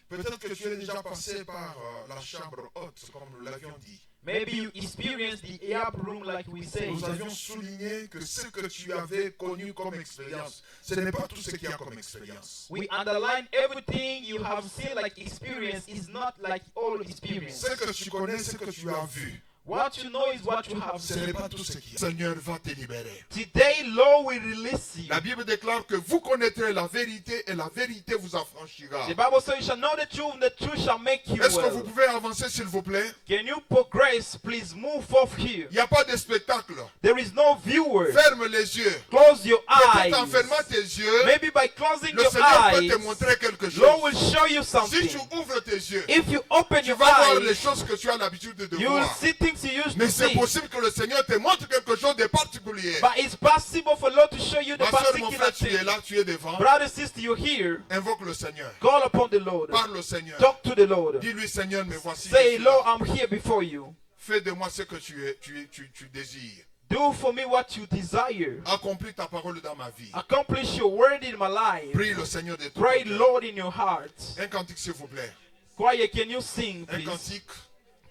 Peut-être que tu es déjà passé par la chambre haute, comme nous l'avions dit. Maybe you experience the upper room like we say. Nous avions souligné que ce que tu avais connu comme expérience, ce n'est pas tout ce qu'il y a comme expérience. We underline everything you have seen like experience is not like all experience. Ce que tu connais, ce que tu as vu, What you know is what you have ce n'est seen. pas tout ce qu'il y a. Le Seigneur va te libérer. Today, Lord will release you. La Bible déclare que vous connaîtrez la vérité et la vérité vous affranchira. The Bible says you shall know the truth and the truth shall make you Est-ce que vous well. pouvez avancer s'il vous plaît? Can you progress? Please move forth here. Il n'y a pas de spectacle. There is no viewer. Ferme les yeux. Close your eyes. Peut-être en fermant tes yeux, Maybe by closing le your Seigneur peut eyes, te montrer quelque Lord will chose. show you Si something. tu ouvres tes yeux, If you open tu your vas voir les eyes, choses que tu as l'habitude de you will voir. see things you used Mais to c'est see. possible que le Seigneur te montre quelque chose de particulier. But it's possible for Lord to show you the Ma soeur, mon particular frère, tu es thing. là, tu es devant. Brother, sister, you're here. Invoque le Seigneur. Call upon the Lord. Parle au Seigneur. Talk to the Lord. Dis-lui, Seigneur, me voici. je Say, suis Lord, là. I'm here before you. Fais de moi ce que tu désires. Do for me what you desire. Accomplis ta parole dans ma vie. Accomplish your word in my life. Prie le Seigneur de tout Pray, ton cœur. Lord, in your heart. Un cantique, s'il vous plaît. Choir, can you sing, Un please? cantique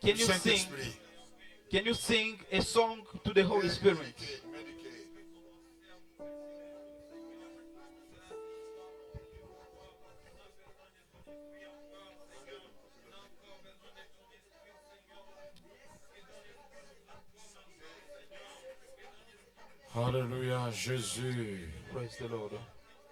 Can du you sing? Saint-Esprit. Can you sing a song to the Holy Spirit? Médiquez, médiquez. Alléluia, Jésus. Praise the Lord.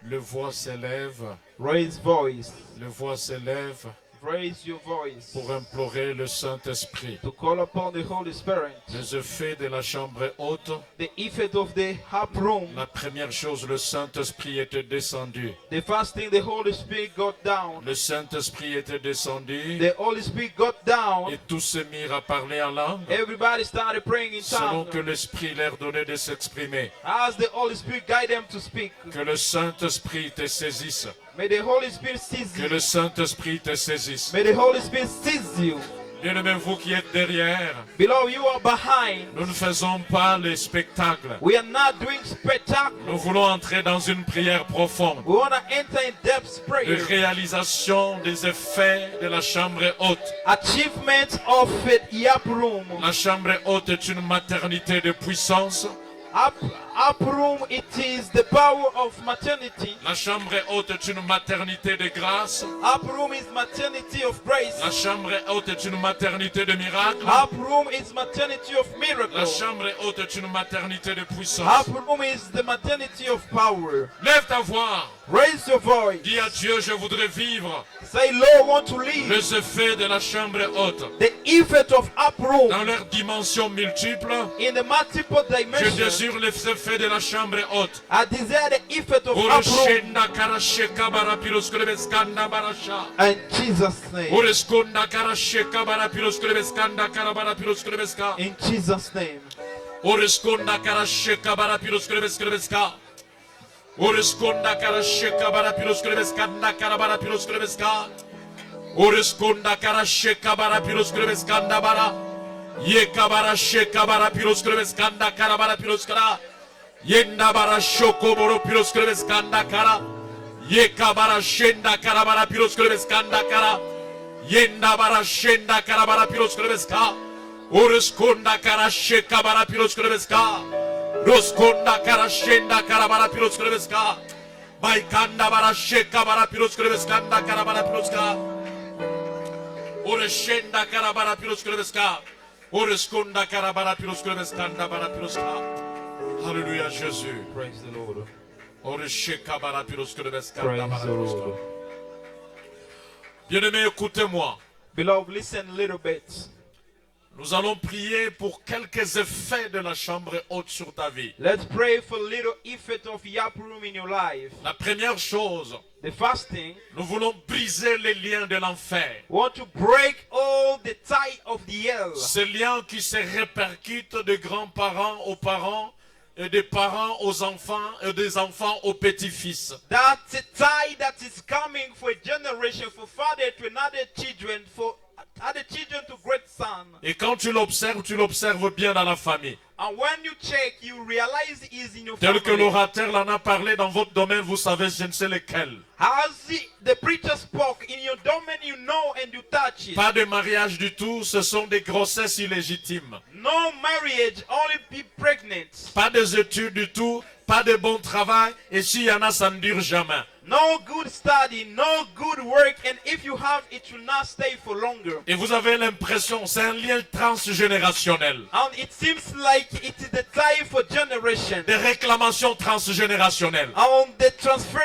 Le voix s'élève, Raise voice. le voix s'élève Raise your voice. pour implorer le Saint-Esprit. To call upon the Holy Spirit. Les effets de la chambre haute, The effect of the upper room. la première chose, le Saint-Esprit était descendu. The first thing, the Holy Spirit got down. Le Saint-Esprit était descendu The Holy Spirit got down. et tous se mirent à parler en langue Everybody started praying in selon tongues. que l'Esprit leur donnait de s'exprimer. As the Holy Spirit guide them to speak. Que le Saint-Esprit te saisisse. May the Holy Spirit seize Que you. le Saint-Esprit te saisisse. May the Holy Spirit seize you. Bien-aimés, vous qui êtes derrière, Below, you are behind. nous ne faisons pas les spectacles. We are not doing spectacle. Nous voulons entrer dans une prière profonde We want to enter in depth de prayer. réalisation des effets de la chambre haute. Achievement of the upper room. La chambre haute est une maternité de puissance. Upper room, it is the power of maternity. La chambre haute est une maternité de grâce. Upper room is maternity of grace. La chambre haute est une maternité de miracles. Upper room is maternity of La miracle. chambre haute est une maternité de puissance. Upper room is the maternity of power. Lève ta voix. Raise your voice. Dis à Dieu, je voudrais vivre Say, Lord, want to live. les effets de la chambre haute The effect of upper room dans leurs dimensions multiples. in the multiple Je dimensions. désire les effets de la chambre haute. I desire the effect of upper room. Ureshenda karasheka barapiros kulebeskanda barasha. In Jesus' name. Ureskonda karasheka barapiros kulebeskanda karabarapiros kulebeska. In Jesus' name. Ureskonda karasheka barapiros kulebeska. Ureskonda karasheka barapiros kulebeskanda karabarapiros kulebeska. Ureskonda karasheka barapiros kulebeskanda bara. Yeka barasheka barapiros kulebeskanda karabarapiros kara. Yenda bara shoko boro piros kulebeskanda kara. Yeka bara shenda karabara piros kulebeskanda kara. Yenda bara shenda karabara piros kulebeska. Ureskonda karasheka bara piros kulebeska. Roskonda karashenda karabara piros kulebeska. Baikanda bara sheka bara piros kulebeskanda karabara piroska. Ureshenda karabara piros kulebeska. Ureskonda karabara piros kulebeskanda bara piroska. Alléluia Jésus. Praise the Lord. Oresheka bara piros kulebeskanda Praise bara the piroska. Lord. Bien-aimés, écoutez-moi. Beloved, listen a little bit. Nous allons prier pour quelques effets de la chambre haute sur ta vie. Let's pray for a little effect of the upper room in your life. La première chose, The first thing, nous voulons briser les liens de l'enfer. we want to break all the tie of the hell. Ces liens qui se répercutent de grands-parents aux parents et des parents aux enfants et des enfants aux petits-fils. That's a tie that is coming for a generation, for father to another children, for other children to great son. Et quand tu l'observes bien dans la famille. And when you check, you realize is in your Tel que family. l'orateur l'en a parlé dans votre domaine, vous savez, je ne sais lequel. As the preacher spoke in your domain, you know, and you touch it. Pas de mariage du tout, ce sont des grossesses illégitimes. No marriage, only be pregnant. Pas des études du tout, pas de bon travail, et s'il y en a, ça ne dure jamais. No good study, no good work, and if you have, it will not stay for longer. Et vous avez l'impression, c'est un lien transgénérationnel. And it seems like it is the time for generation. Des réclamations transgénérationnelles. On the transfer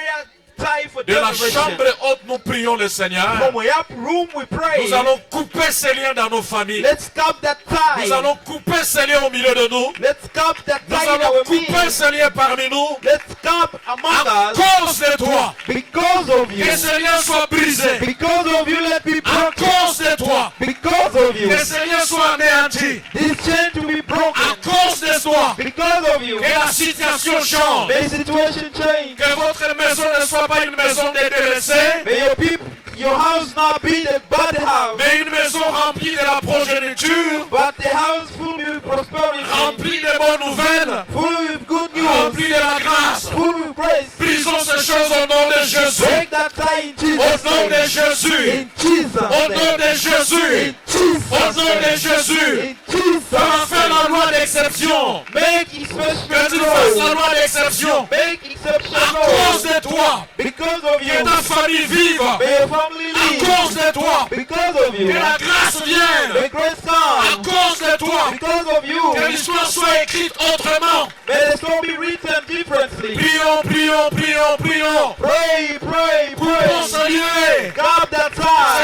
time for De la generation. chambre haute, nous prions le Seigneur. From the up room we pray. Nous allons couper ces liens dans nos familles. Let's cut that tie. Nous allons couper ces liens au milieu de nous. Let's cut that Nous tie in allons our couper midst. ces liens parmi nous. Let's cut among À us cause de toi. because of you. Que ces liens soient brisés. Because of you, let me À broken. cause de toi. Because of you. Que ces liens soient anéantis. This chain to be À broken. cause de toi. Because of you. Que la situation change. May situation change. Que votre maison ne soit pas une maison de délaissés, May your people, your house not be the bad house, mais une maison remplie de la progéniture, but the house full with prosperity, remplie de bonnes nouvelles, full with good remplie news, de la grâce. full with praise. Brisons ces choses au nom de Jésus. Break that tie in Au Jesus' nom de name. Jésus. In Jesus' Au nom name. de Jésus. Jesus' Au nom de name. Jésus. In Jesus' On va faire la name. loi d'exception. Make Que exception tu fasses la law. loi d'exception. Make exception À cause law. de toi. Because of Que you. ta famille vive. May your family À live. cause de toi. Because of you. Que la grâce vienne. May grace À come. cause de toi. Because of you. Que l'histoire soit écrite autrement. May the story be written differently. Prions, prions, prions, prions. Pray, pray, Pour pray. saluer. God that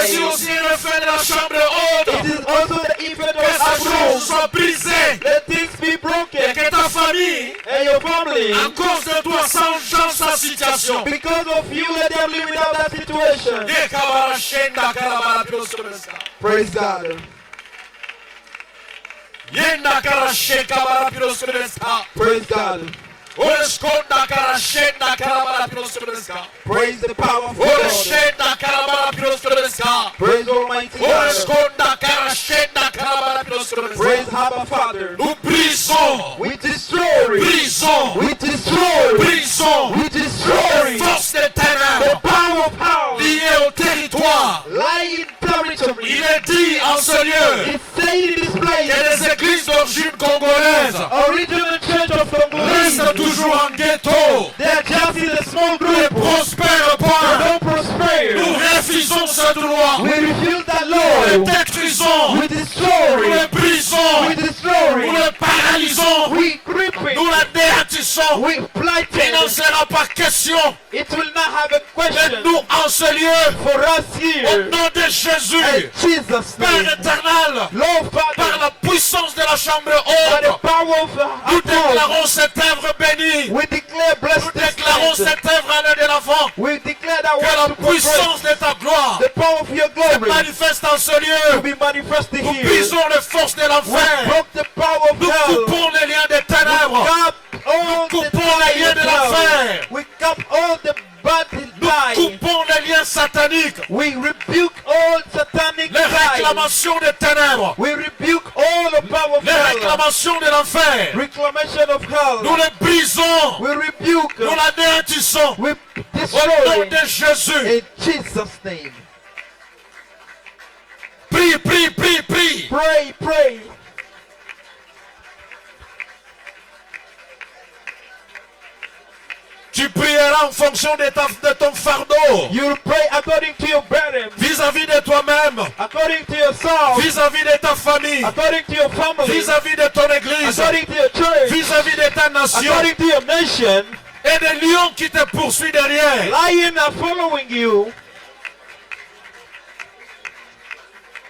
C'est tie. aussi le fait de la chambre haute. It is also the effect Que ces of choses approval. soient brisées. Let things be Et broken. que ta famille, And your family, à cause de toi, change sa situation. because of you, let them live without that situation. Praise God. Praise God. Praise the power of God. Praise Almighty God. Praise Abba Father. Nous brisons, We destroy. brisons, We destroy. brisons We destroy force des the ténèbres power of power liées au territoire. lying territory. Il est dit en ce lieu It's saying in this que place, les églises d'origine congolaise original church of restent Congolese, toujours en ghetto, they are just in a small ne group. prospèrent They pas. don't prosper. Nous refusons ce droit. We refuse that Nous le law. détruisons. We Nous destroy. le brisons. We destroy. Nous le paralysons. We grip Nous it. le déhatissons. We blight Il n'en it. sera pas question. It will not have a Mais question nous, en ce lieu, for us au here. nom de Jésus, In Jesus' Père name. éternel, Lord par Father, la puissance de la chambre by the haute, power of nous our God, déclarons cette œuvre bénie. we declare Nous blessed déclarons testament. cette œuvre à l'œil de l'enfant. We declare that Que la word to progress. puissance de ta gloire The power of your se glory manifeste en ce to lieu. be manifested Nous here. brisons les forces de We l'enfer. broke the power of Nous hell. coupons les liens des ténèbres. Cut all the coupons les liens de ties of hell. l'enfer. We cut all the bad Nous ties. coupons les liens sataniques. We rebuke all satanic Les ties. réclamations des ténèbres. We rebuke all the power of Les hell. réclamations de l'enfer. Reclamation of Nous hell. les brisons. We rebuke. Nous l'anéantissons. We Au nom destroy. de Jésus. In Jesus' name. Prie, prie, prie, prie. Pray, pray. Tu prieras en fonction de ton fardeau. You pray according to your burden, Vis-à-vis de toi-même. according to yourself, Vis-à-vis de ta famille. according to your family, Vis-à-vis de ton église. according to your church, Vis-à-vis de ta nation. according to your nation. Et des lions qui te poursuivent derrière. Lion are following you.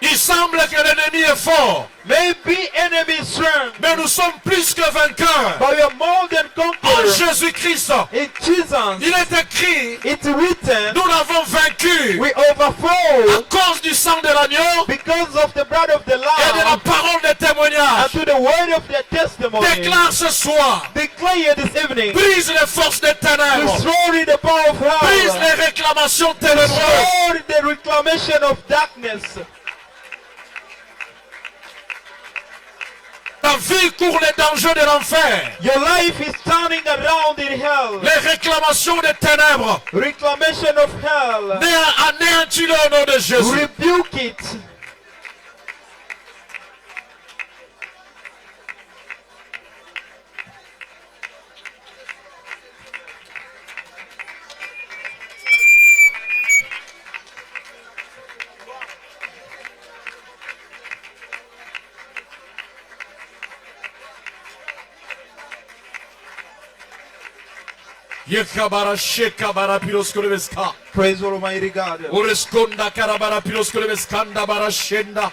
Il semble que l'ennemi est fort. Maybe enemy is strong, Mais nous sommes plus que vainqueurs. but we are more than En conquerors. Jésus-Christ. In Jesus, Il est écrit. it's written, Nous l'avons vaincu. we À overflow cause du sang de l'agneau. because of the blood of the Et de la Lamb parole de and témoignage. to the word of their testimony. Déclare ce soir. Declare this evening, Brise les forces des ténèbres. destroy the power of Brise hell, les réclamations ténébreuses. destroy the reclamation of darkness. Ta vie court les dangers de l'enfer. Your life is turning around in hell. Les réclamations des ténèbres. Reclamation of hell. Reprends-tu au nom de Jésus. Rebuke it. Yekabara shekabara piroskrebeska. Praise Almighty God. Ureskonda karabara piroskrebeskanda bara shenda.